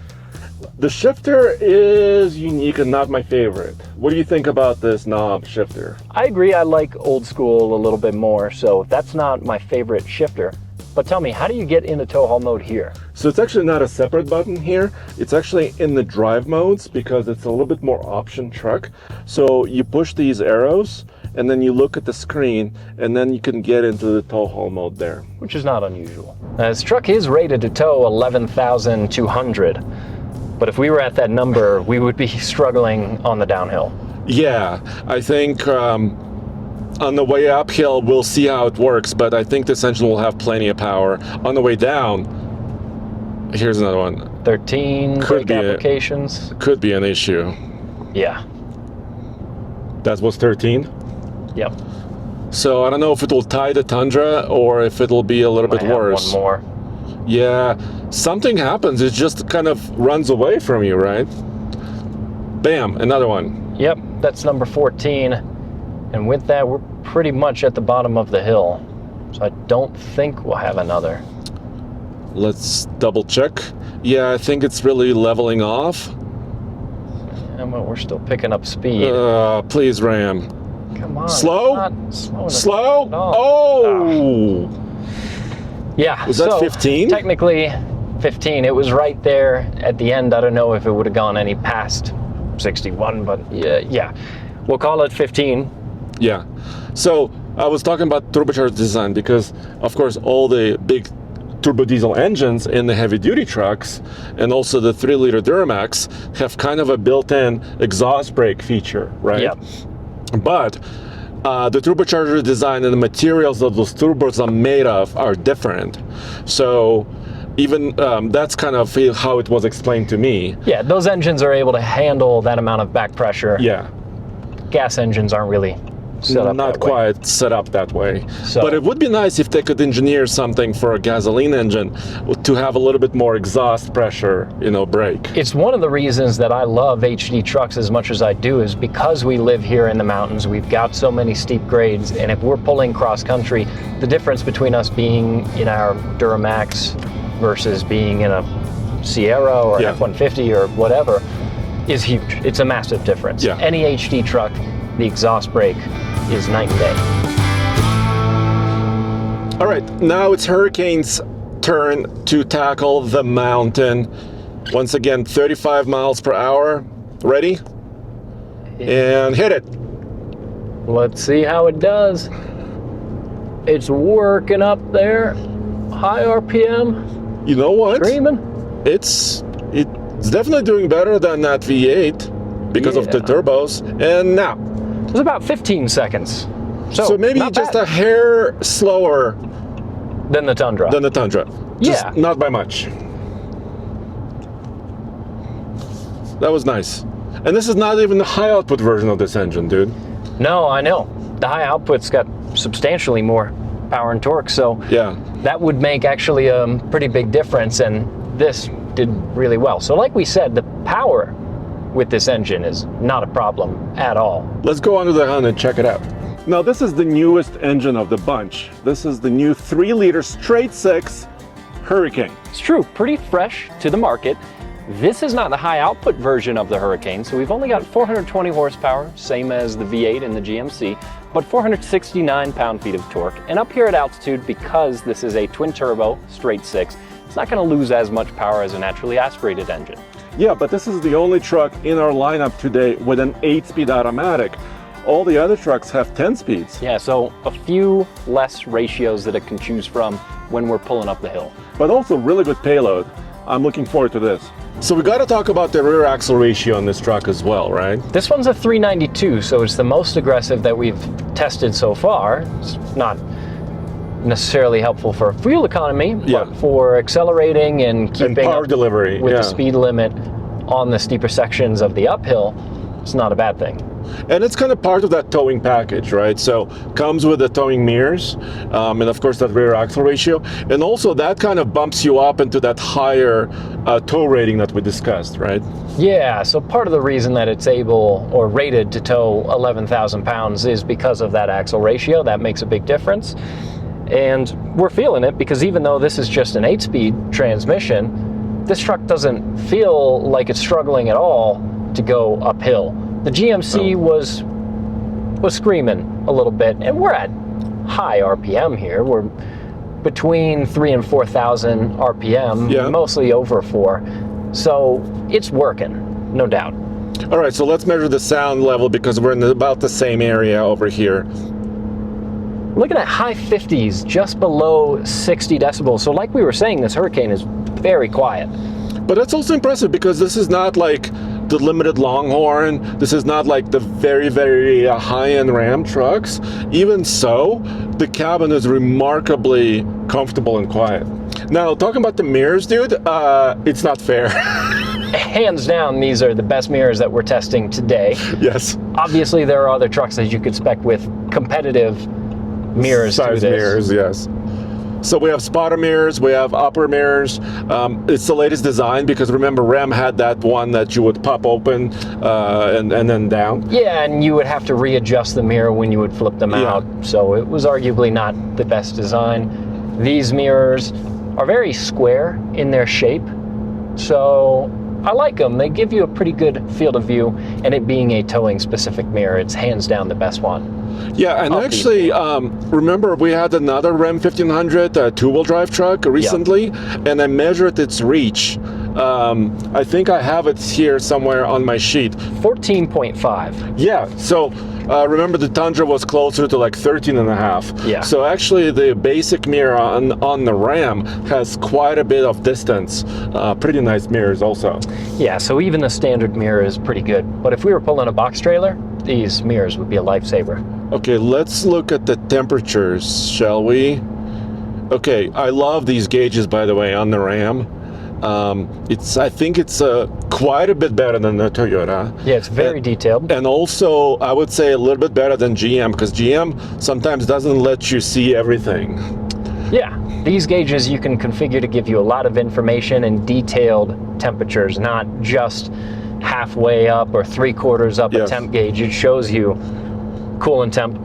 The shifter is unique and not my favorite. What do you think about this knob shifter? I agree, I like old school a little bit more, so that's not my favorite shifter. But tell me, how do you get into tow haul mode here? So it's actually not a separate button here. It's actually in the drive modes because it's a little bit more option truck. So you push these arrows and then you look at the screen and then you can get into the tow haul mode there. Which is not unusual. Now, this truck is rated to tow 11,200. But if we were at that number, we would be struggling on the downhill. Yeah, I think on the way uphill, we'll see how it works, but I think this engine will have plenty of power. On the way down, here's another one. 13 brake applications. Could be an issue. Yeah. That was 13? Yep. So I don't know if it will tie the Tundra or if it'll be a little bit worse. One more. Yeah, something happens. It just kind of runs away from you, right? Bam, another one. Yep, that's number 14. And with that, we're pretty much at the bottom of the hill. So I don't think we'll have another. Let's double check. Yeah, I think it's really leveling off. And we're still picking up speed. Please, Ram. Come on. Slow? Slow? Oh! Yeah. Was that 15? Technically 15. It was right there at the end. I don't know if it would have gone any past 61, but yeah. We'll call it 15. Yeah. So I was talking about turbocharged design because, of course, all the big turbo diesel engines in the heavy duty trucks and also the 3-liter Duramax have kind of a built-in exhaust brake feature, right? Yeah. But the turbocharger design and the materials that those turbos are made of are different. So even that's kind of how it was explained to me. Yeah, those engines are able to handle that amount of back pressure. Yeah. Gas engines aren't really set up not that way. quite set up that way. So, but it would be nice if they could engineer something for a gasoline engine to have a little bit more exhaust pressure, brake. It's one of the reasons that I love HD trucks as much as I do is because we live here in the mountains. We've got so many steep grades, and if we're pulling cross country, the difference between us being in our Duramax versus being in a Sierra or F-150 or whatever is huge. It's a massive difference. Yeah. Any HD truck, the exhaust brake is night and day. All right, now it's Hurricane's turn to tackle the mountain. Once again, 35 miles per hour. Ready? And hit it. Let's see how it does. It's working up there. High RPM. You know what? Screaming. It's definitely doing better than that V8 because of the turbos. And now. It was about 15 seconds. So maybe just a hair slower than the Tundra. Just not by much. That was nice. And this is not even the high output version of this engine, dude. No, I know. The high output's got substantially more power and torque, so that would make actually a pretty big difference, and this did really well. So like we said, the power with this engine is not a problem at all. Let's go under the hood and check it out. Now this is the newest engine of the bunch. This is the new 3-liter straight 6 Hurricane. It's true, pretty fresh to the market. This is not the high output version of the Hurricane, so we've only got 420 horsepower, same as the V8 and the GMC, but 469 pound-feet of torque. And up here at altitude, because this is a twin-turbo straight 6, it's not going to lose as much power as a naturally aspirated engine. Yeah, but this is the only truck in our lineup today with an 8-speed automatic. all the other trucks have 10 speeds. Yeah, so a few less ratios that it can choose from when we're pulling up the hill. But also really good payload. I'm looking forward to this. So we got to talk about the rear axle ratio on this truck as well, right? This one's a 392, so it's the most aggressive that we've tested so far. It's not necessarily helpful for fuel economy, but for accelerating and keeping power up delivery with the speed limit on the steeper sections of the uphill, it's not a bad thing. And it's kind of part of that towing package, right? So comes with the towing mirrors, and of course that rear axle ratio, and also that kind of bumps you up into that higher tow rating that we discussed, right? Yeah, so part of the reason that it's able or rated to tow 11,000 pounds is because of that axle ratio. That makes a big difference. And we're feeling it because even though this is just an 8-speed transmission, this truck doesn't feel like it's struggling at all to go uphill. The GMC was screaming a little bit, and we're at high RPM here. We're between 3,000 and 4,000 RPM, mostly over 4. So it's working, no doubt. All right, so let's measure the sound level because we're in about the same area over here. Looking at high 50s, just below 60 decibels. So like we were saying, this Hurricane is very quiet. But that's also impressive because this is not like the limited Longhorn. This is not like the very, very high-end Ram trucks. Even so, the cabin is remarkably comfortable and quiet. Now, talking about the mirrors, dude, it's not fair. Hands down, these are the best mirrors that we're testing today. Yes. Obviously, there are other trucks that you could spec with competitive mirrors size to this. Mirrors, yes. So we have spotter mirrors, we have upper mirrors. It's the latest design because remember Ram had that one that you would pop open and then down. Yeah, and you would have to readjust the mirror when you would flip them out. So it was arguably not the best design. These mirrors are very square in their shape. So I like them. They give you a pretty good field of view, and it being a towing specific mirror, it's hands down the best one. Yeah, and actually, remember we had another Ram 1500 two-wheel drive truck recently, and I measured its reach. I think I have it here somewhere on my sheet. 14.5. Yeah, so remember the Tundra was closer to like 13 and a half. Yeah. So actually the basic mirror on the Ram has quite a bit of distance. Pretty nice mirrors also. Yeah, so even the standard mirror is pretty good. But if we were pulling a box trailer, these mirrors would be a lifesaver. Okay, let's look at the temperatures, shall we? Okay, I love these gauges, by the way, on the Ram. I think it's quite a bit better than the Toyota. Yeah, it's very detailed. And also, I would say a little bit better than GM, because GM sometimes doesn't let you see everything. Yeah, these gauges you can configure to give you a lot of information and detailed temperatures, not just halfway up or 3/4 up a temp gauge. It shows you coolant temp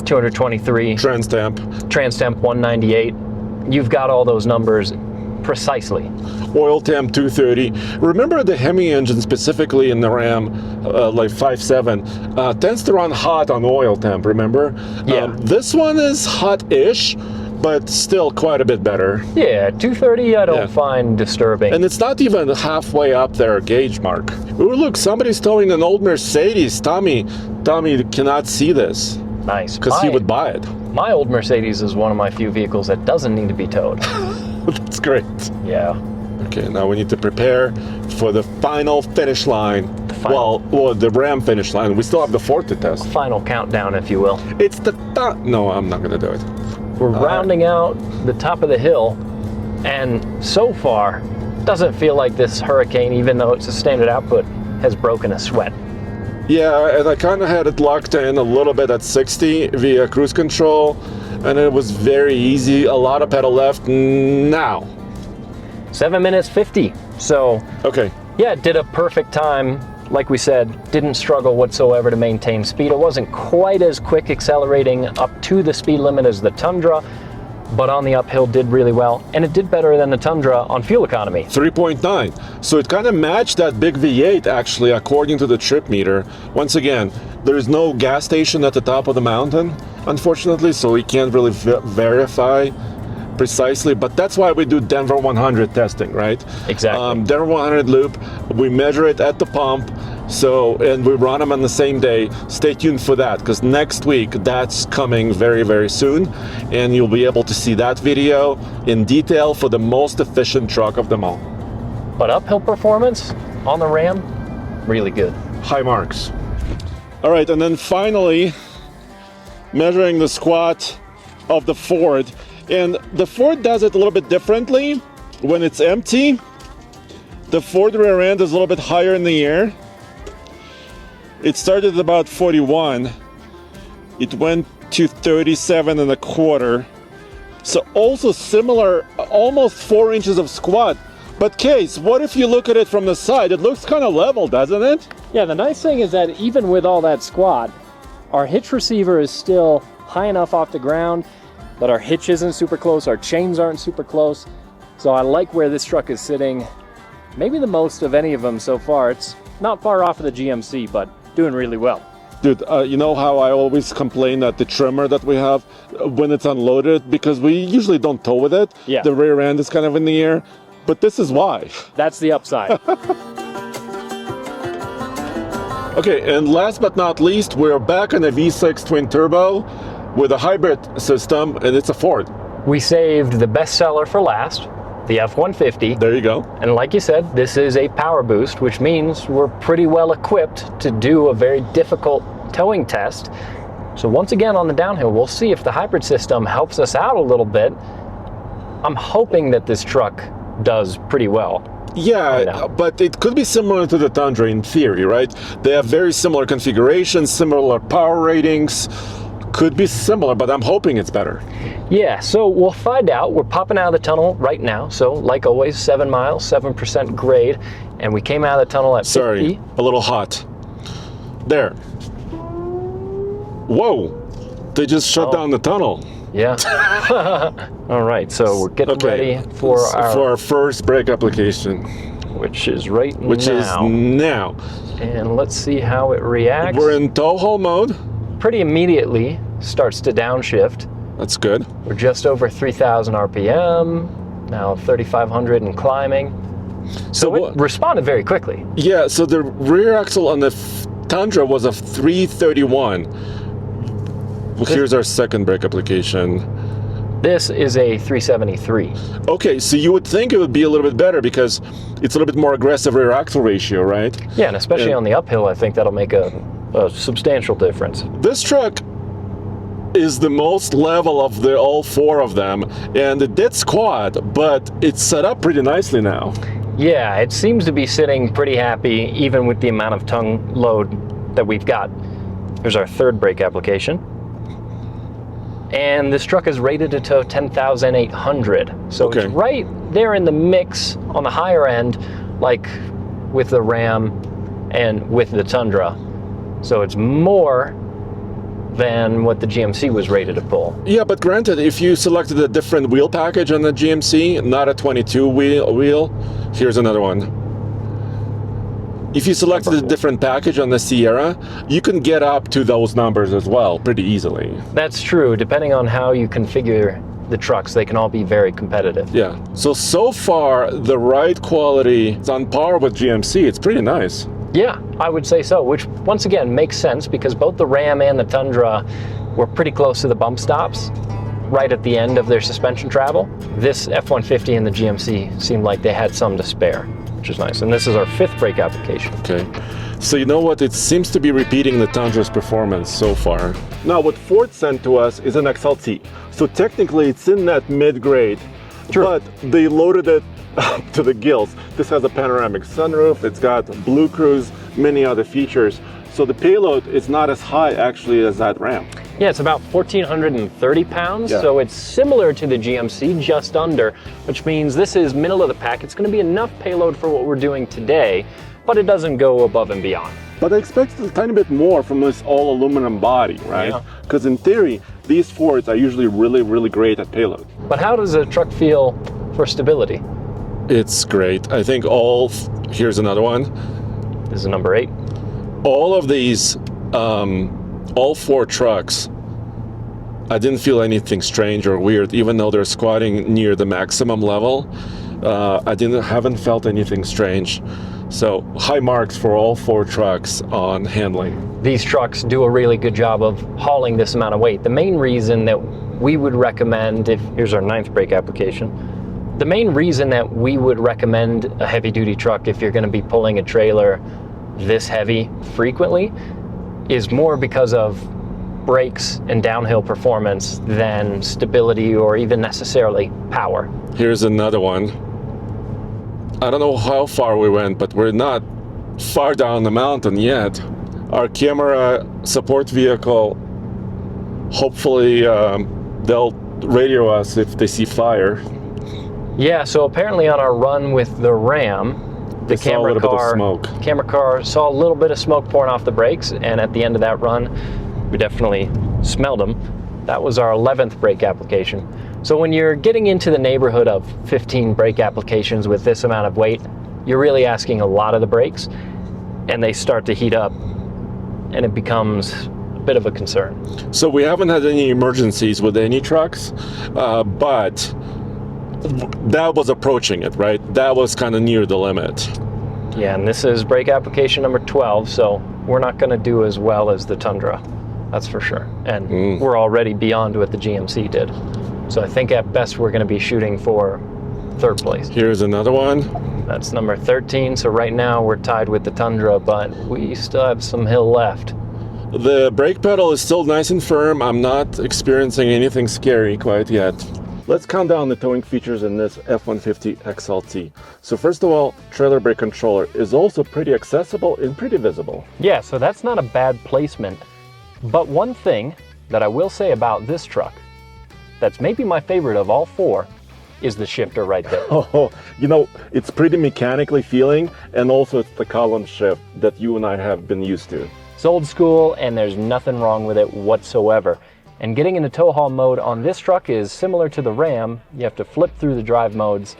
223, trans temp 198. You've got all those numbers precisely. Oil temp 230. Remember the Hemi engine specifically in the Ram, like 5.7, tends to run hot on oil temp, remember? Yeah. This one is hot-ish, but still quite a bit better. Yeah, 230 I don't find disturbing. And it's not even halfway up their gauge mark. Ooh, look, somebody's towing an old Mercedes. Tommy cannot see this. Nice. Because he would buy it. My old Mercedes is one of my few vehicles that doesn't need to be towed. That's great. Yeah. Okay, now we need to prepare for the final finish line. Well, the Ram finish line. We still have the Ford to test. Final countdown, if you will. It's the no, I'm not going to do it. We're rounding out the top of the hill, and so far, doesn't feel like this Hurricane, even though it's a standard output, has broken a sweat. Yeah, and I kind of had it locked in a little bit at 60 via cruise control, and it was very easy. A lot of pedal left now. 7 minutes 50. So, okay. Yeah, it did a perfect time. Like we said, didn't struggle whatsoever to maintain speed. It wasn't quite as quick accelerating up to the speed limit as the Tundra, but on the uphill did really well, and it did better than the Tundra on fuel economy. 3.9. So it kind of matched that big V8 actually, according to the trip meter. Once again, there is no gas station at the top of the mountain, unfortunately, so we can't really verify precisely, but that's why we do Denver 100 testing, right? Exactly. Denver 100 loop, we measure it at the pump, So, and we run them on the same day. Stay tuned for that, because next week that's coming very, very soon, and you'll be able to see that video in detail for the most efficient truck of them all. But uphill performance on the Ram, really good. High marks. All right, and then finally, measuring the squat of the Ford. And the Ford does it a little bit differently. When it's empty, the Ford rear end is a little bit higher in the air. It started at about 41. It went to 37 and a quarter. So also similar, almost 4 inches of squat. But Case, what if you look at it from the side? It looks kind of level, doesn't it? Yeah, the nice thing is that even with all that squat, our hitch receiver is still high enough off the ground, but our hitch isn't super close, our chains aren't super close. So I like where this truck is sitting. Maybe the most of any of them so far. It's not far off of the GMC, but doing really well. Dude, you know how I always complain that the trimmer that we have when it's unloaded, because we usually don't tow with it, Yeah. the rear end is kind of in the air, but this is why. That's the upside. Okay, and last but not least, we're back on a V6 twin turbo with a hybrid system, and it's a Ford. We saved the bestseller for last, the F-150. There you go. And like you said, this is a power boost, which means we're pretty well equipped to do a very difficult towing test. So once again on the downhill, we'll see if the hybrid system helps us out a little bit. I'm hoping that this truck does pretty well. Yeah, but it could be similar to the Tundra in theory, right? They have very similar configurations, similar power ratings. Could be similar, but I'm hoping it's better. Yeah, so we'll find out. We're popping out of the tunnel right now. So like always, 7 miles, 7% grade. And we came out of the tunnel at 50. Sorry, a little hot. There. Whoa, they just shut down the tunnel. Yeah. All right, so we're getting ready for our first brake application. Which is right now. Which is now. And let's see how it reacts. We're in tow haul mode. Pretty immediately starts to downshift. That's good. We're just over 3,000 RPM, now 3,500 and climbing. So it responded very quickly. Yeah, so the rear axle on the Tundra was a 331. Well, here's our second brake application. This is a 373. Okay, so you would think it would be a little bit better because it's a little bit more aggressive rear axle ratio, right? Yeah, and especially on the uphill, I think that'll make a substantial difference. This truck is the most level of the all four of them, and it did squat, but it's set up pretty nicely now. Yeah, it seems to be sitting pretty happy even with the amount of tongue load that we've got. Here's our third brake application. And this truck is rated to tow 10,800. So it's right there in the mix on the higher end, like with the Ram and with the Tundra. So it's more than what the GMC was rated to pull. Yeah, but granted, if you selected a different wheel package on the GMC, not a 22 wheel, here's another one. If you selected a different package on the Sierra, you can get up to those numbers as well pretty easily. That's true. Depending on how you configure the trucks, they can all be very competitive. Yeah. So far, the ride quality is on par with GMC. It's pretty nice. Yeah, I would say so, which once again makes sense because both the Ram and the Tundra were pretty close to the bump stops right at the end of their suspension travel. This F-150 and the GMC seemed like they had some to spare, which is nice. And this is our fifth brake application. Okay. So you know what? It seems to be repeating the Tundra's performance so far. Now what Ford sent to us is an XLT. So technically it's in that mid-grade, but they loaded it up to the gills. This has a panoramic sunroof, it's got Blue Cruise, many other features. So the payload is not as high actually as that Ram. Yeah, it's about 1,430 pounds, so it's similar to the GMC, just under, which means this is middle of the pack. It's gonna be enough payload for what we're doing today, but it doesn't go above and beyond. But I expected a tiny bit more from this all aluminum body, right? Because in theory, these Fords are usually really, really great at payload. But how does a truck feel for stability? It's great. I think here's another one. This is number 8. All of these, all four trucks, I didn't feel anything strange or weird, even though they're squatting near the maximum level. I haven't felt anything strange. So high marks for all 4 trucks on handling. These trucks do a really good job of hauling this amount of weight. The main reason that we would recommend, here's our 9th brake application, the main reason that we would recommend a heavy duty truck if you're going to be pulling a trailer this heavy frequently is more because of brakes and downhill performance than stability or even necessarily power. Here's another one. I don't know how far we went, but we're not far down the mountain yet. Our camera support vehicle, hopefully they'll radio us if they see fire. Yeah, so apparently on our run with the Ram, the camera car saw a little bit of smoke pouring off the brakes, and at the end of that run, we definitely smelled them. That was our 11th brake application. So when you're getting into the neighborhood of 15 brake applications with this amount of weight, you're really asking a lot of the brakes, and they start to heat up, and it becomes a bit of a concern. So we haven't had any emergencies with any trucks, but that was approaching it, right? That was kind of near the limit. Yeah, and this is brake application number 12, so we're not going to do as well as the Tundra, that's for sure. And we're already beyond what the GMC did. So I think at best we're going to be shooting for 3rd place. Here's another one. That's number 13, so right now we're tied with the Tundra, but we still have some hill left. The brake pedal is still nice and firm. I'm not experiencing anything scary quite yet. Let's count down the towing features in this F-150 XLT. So first of all, trailer brake controller is also pretty accessible and pretty visible. Yeah, so that's not a bad placement. But one thing that I will say about this truck, that's maybe my favorite of all 4, is the shifter right there. Oh, you know, it's pretty mechanically feeling, and also it's the column shift that you and I have been used to. It's old school, and there's nothing wrong with it whatsoever. And getting into tow haul mode on this truck is similar to the Ram. You have to flip through the drive modes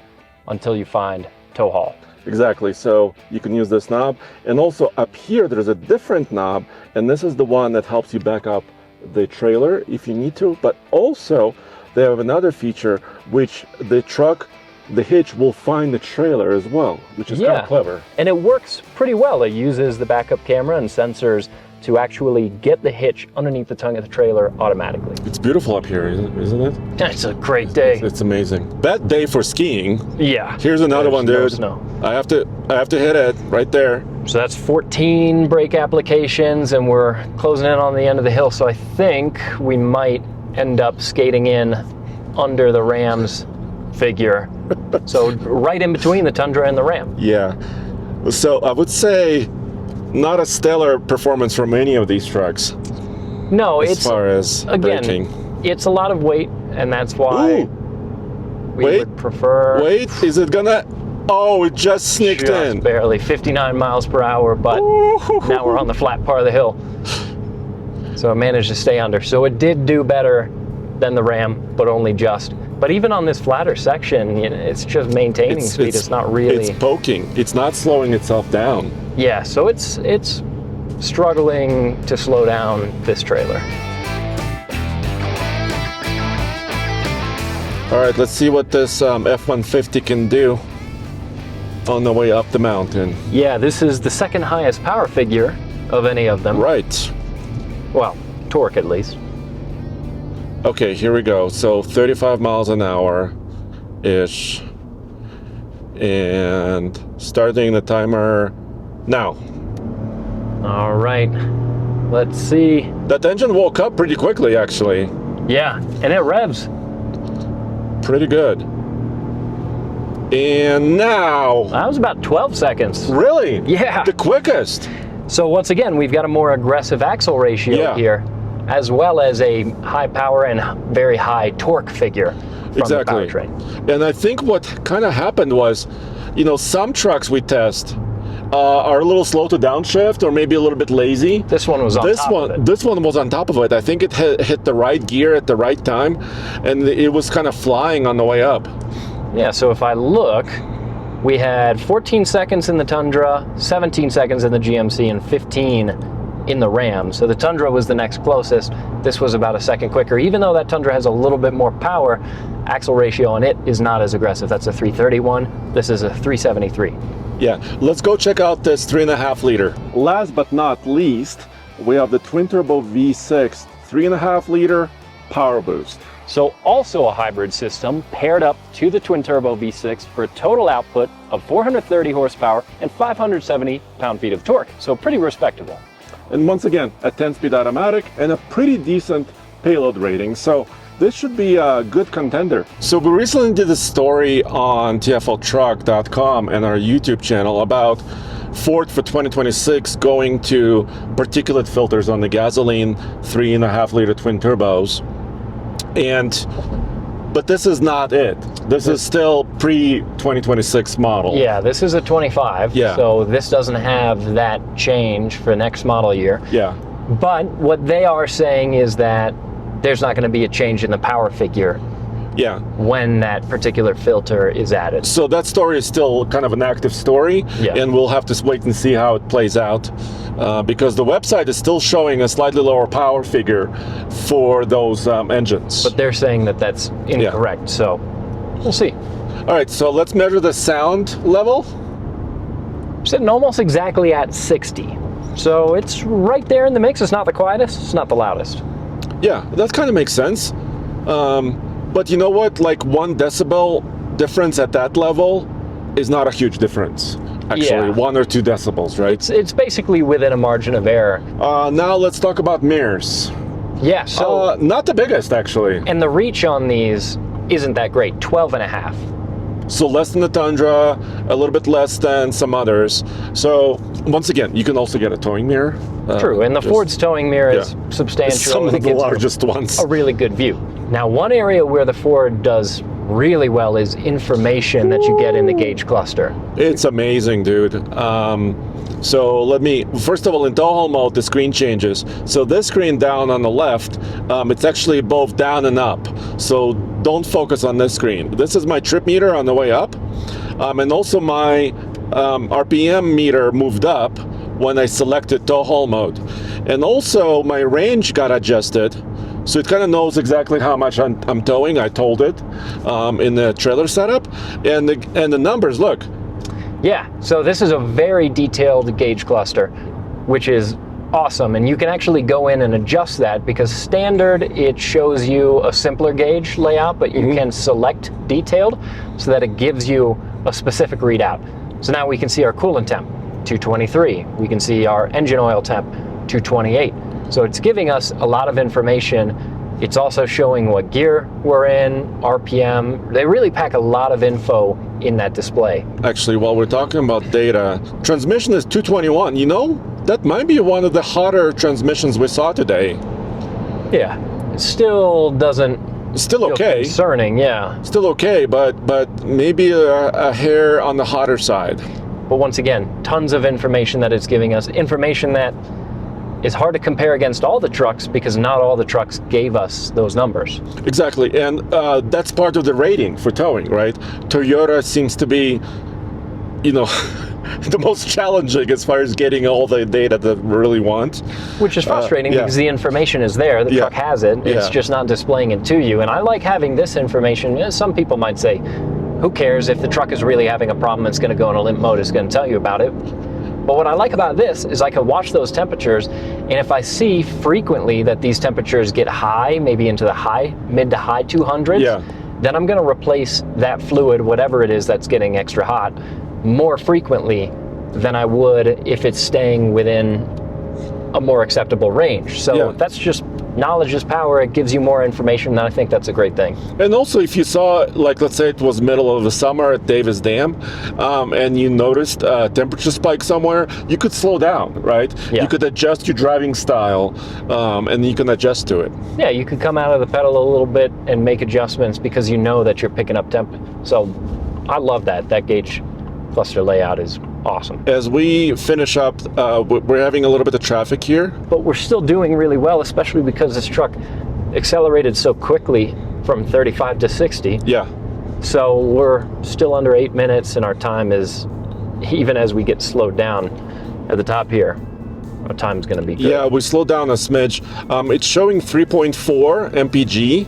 until you find tow haul. Exactly, so you can use this knob, and also up here there's a different knob, and this is the one that helps you back up the trailer if you need to, but also they have another feature which the truck, the hitch will find the trailer as well, which is kind of clever. And it works pretty well. It uses the backup camera and sensors to actually get the hitch underneath the tongue of the trailer automatically. It's beautiful up here, isn't it? It's a great day. It's amazing. Bad day for skiing. Yeah. Here's another one, dude. No snow. I have to hit it right there. So that's 14 brake applications, and we're closing in on the end of the hill. So I think we might end up skating in under the Ram's figure. So right in between the Tundra and the Ram. Yeah. So I would say not a stellar performance from any of these trucks. No, as far as braking. It's a lot of weight, and that's why we would prefer. Wait, is it gonna? Oh, it just sneaked in. Barely 59 miles per hour, but now we're on the flat part of the hill. So it managed to stay under. So it did do better than the Ram, but only just. But even on this flatter section, you know, it's just maintaining speed. It's not really. It's poking. It's not slowing itself down. Yeah, so it's struggling to slow down this trailer. All right, let's see what this F-150 can do on the way up the mountain. Yeah, this is the 2nd highest power figure of any of them. Right. Well, torque at least. Okay, here we go. So 35 miles an hour-ish. And starting the timer now. All right, let's see. That engine woke up pretty quickly, actually. Yeah, and it revs. Pretty good. And now. That was about 12 seconds. Really? Yeah. The quickest. So once again, we've got a more aggressive axle ratio here, as well as a high power and very high torque figure from the powertrain. And I think what kind of happened was, you know, some trucks we test are a little slow to downshift or maybe a little bit lazy. This one was on top of it. This one was on top of it. I think it hit the right gear at the right time, and it was kind of flying on the way up. Yeah, so if I look, we had 14 seconds in the Tundra, 17 seconds in the GMC, and 15 in the Ram. So the Tundra was the next closest. This was about a second quicker. Even though that Tundra has a little bit more power, axle ratio on it is not as aggressive. That's a 331. This is a 373. Yeah, let's go check out this 3.5 liter. Last but not least, we have the twin turbo V6 3.5 liter power boost. So also a hybrid system paired up to the twin turbo V6 for a total output of 430 horsepower and 570 pound-feet of torque. So pretty respectable. And once again, a 10-speed automatic and a pretty decent payload rating. So this should be a good contender. So we recently did a story on TFLtruck.com and our YouTube channel about Ford for 2026 going to particulate filters on the gasoline 3.5 liter twin turbos. But this is not it. This is still pre-2026 model. Yeah, this is a 25. Yeah. So this doesn't have that change for next model year. Yeah. But what they are saying is that there's not going to be a change in the power figure Yeah. when that particular filter is added. So that story is still kind of an active story, Yeah. and we'll have to wait and see how it plays out, because the website is still showing a slightly lower power figure for those engines. But they're saying that that's incorrect, so we'll see. All right, so let's measure the sound level. Sitting almost exactly at 60. So it's right there in the mix. It's not the quietest, it's not the loudest. Yeah, that kind of makes sense. But you know what? Like 1 decibel difference at that level is not a huge difference. Actually, Yeah. 1 or 2 decibels, right? It's basically within a margin of error. Now let's talk about mirrors. Yeah, so Not the biggest, actually. and the reach on these isn't that great, 12.5. So less than the Tundra, a little bit less than some others. So once again, you can also get a towing mirror. True, and the just- Ford's towing mirror is substantial. Some and of it the gives you largest ones. a really good view. Now, one area where the Ford does really well is information that you get in the gauge cluster. It's amazing, dude. So first of all, in tow haul mode, the screen changes. So this screen down on the left, it's actually both down and up. So don't focus on this screen. This is my trip meter on the way up. And also my RPM meter moved up when I selected tow haul mode. And also my range got adjusted. So it kind of knows exactly how much I'm towing. I told it in the trailer setup. And the numbers, look. Yeah, so this is a very detailed gauge cluster, which is awesome. And you can actually go in and adjust that, because standard, it shows you a simpler gauge layout, but you can select detailed so that it gives you a specific readout. So now we can see our coolant temp, 223. We can see our engine oil temp, 228. So it's giving us a lot of information. It's also showing what gear we're in, RPM. They really pack a lot of info in that display. Actually, while we're talking about data, transmission is 221. You know, that might be one of the hotter transmissions we saw today. Yeah, it still doesn't Still feel okay. concerning, yeah. Still okay, but maybe a hair on the hotter side. But once again, tons of information that it's giving us, information that is hard to compare against all the trucks, because not all the trucks gave us those numbers. Exactly, and that's part of the rating for towing, right? Toyota seems to be, the most challenging as far as getting all the data that we really want. Which is frustrating yeah. because the information is there, the truck has it, it's Yeah. just not displaying it to you. And I like having this information. Some people might say, who cares if the truck is really having a problem, it's going to go in a limp mode, it's going to tell you about it. But what I like about this is I can watch those temperatures, and if I see frequently that these temperatures get high, maybe into the mid to high 200s, then I'm going to replace that fluid, whatever it is that's getting extra hot, more frequently than I would if it's staying within a more acceptable range. So that's just, knowledge is power. It gives you more information, and I think that's a great thing. And also, if you saw, like, let's say it was middle of the summer at Davis Dam, and you noticed a temperature spike somewhere, you could slow down, right? Yeah. You could adjust your driving style, and you can adjust to it. Yeah, you could come out of the pedal a little bit and make adjustments because you know that you're picking up temp. So I love that. That gauge cluster layout is awesome. As we finish up, we're having a little bit of traffic here. But we're still doing really well, especially because this truck accelerated so quickly from 35 to 60. Yeah. So we're still under 8 minutes, and our time is, even as we get slowed down at the top here, our time's going to be good. Yeah, we slowed down a smidge. It's showing 3.4 mpg,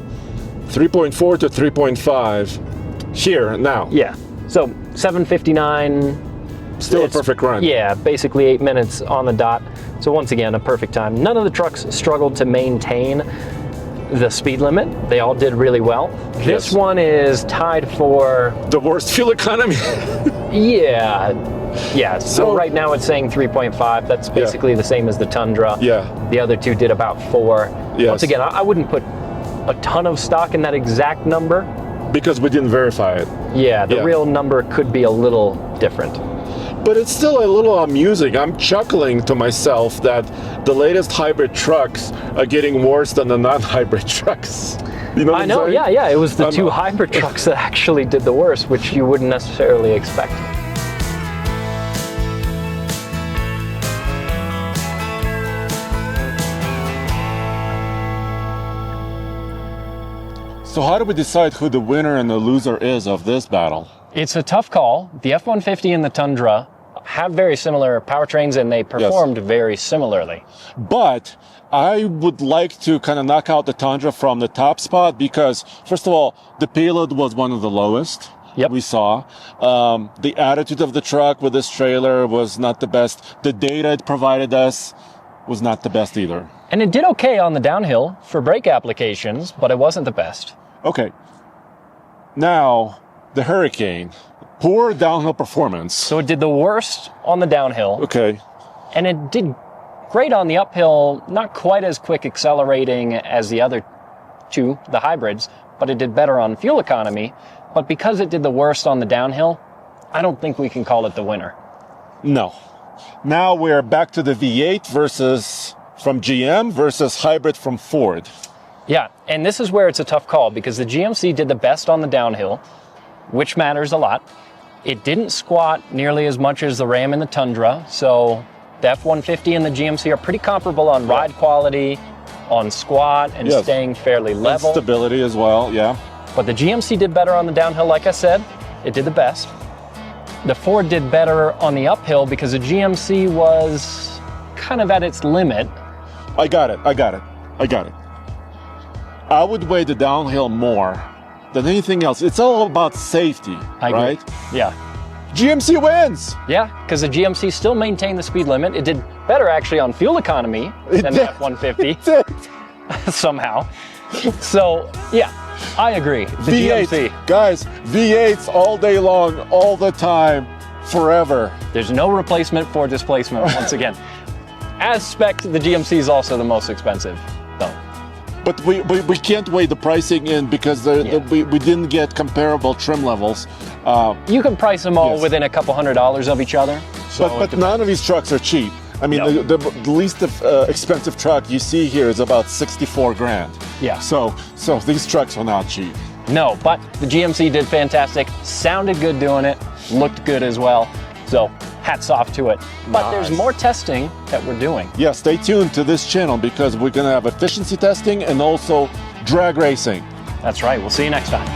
3.4 to 3.5 here now. Yeah. So 759 Still a perfect run. Yeah, basically 8 minutes on the dot. So once again, a perfect time. None of the trucks struggled to maintain the speed limit. They all did really well. This one is tied for the worst fuel economy. Yeah. So right now it's saying 3.5. That's basically the same as the Tundra. Yeah. The other two did about 4. Yes. Once again, I wouldn't put a ton of stock in that exact number. Because we didn't verify it. Yeah, the real number could be a little different. But it's still a little amusing. I'm chuckling to myself that the latest hybrid trucks are getting worse than the non-hybrid trucks. You know what I'm saying? Yeah. It was the two hybrid trucks that actually did the worst, which you wouldn't necessarily expect. So how do we decide who the winner and the loser is of this battle? It's a tough call. The F-150 and the Tundra have very similar powertrains and they performed very similarly. But I would like to kind of knock out the Tundra from the top spot because, first of all, the payload was one of the lowest we saw. The attitude of the truck with this trailer was not the best. The data it provided us was not the best either. And it did okay on the downhill for brake applications, but it wasn't the best. Okay. Now, the Hurricane. Poor downhill performance. So it did the worst on the downhill. Okay. And it did great on the uphill, not quite as quick accelerating as the other two, the hybrids, but it did better on fuel economy. But because it did the worst on the downhill, I don't think we can call it the winner. No. Now we're back to the V8 from GM versus hybrid from Ford. Yeah, and this is where it's a tough call because the GMC did the best on the downhill, which matters a lot. It didn't squat nearly as much as the Ram and the Tundra, so the F-150 and the GMC are pretty comparable on ride quality, on squat, and staying fairly level. And stability as well, yeah. But the GMC did better on the downhill, like I said. It did the best. The Ford did better on the uphill because the GMC was kind of at its limit. I got it. I would weigh the downhill more than anything else. It's all about safety, right? Yeah. GMC wins! Yeah, because the GMC still maintained the speed limit. It did better actually on fuel economy than the F-150 somehow. So, yeah, I agree. The V8, GMC. Guys, V8s all day long, all the time, forever. There's no replacement for displacement once again. As spec, the GMC is also the most expensive, though. But we can't weigh the pricing in because we didn't get comparable trim levels. You can price them all within a couple $100s of each other. So but none of these trucks are cheap. I mean, the least expensive truck you see here is about 64 grand. Yeah. So these trucks are not cheap. No, but the GMC did fantastic. Sounded good doing it. Looked good as well. So hats off to it. But there's more testing that we're doing. Yeah, stay tuned to this channel because we're going to have efficiency testing and also drag racing. That's right. We'll see you next time.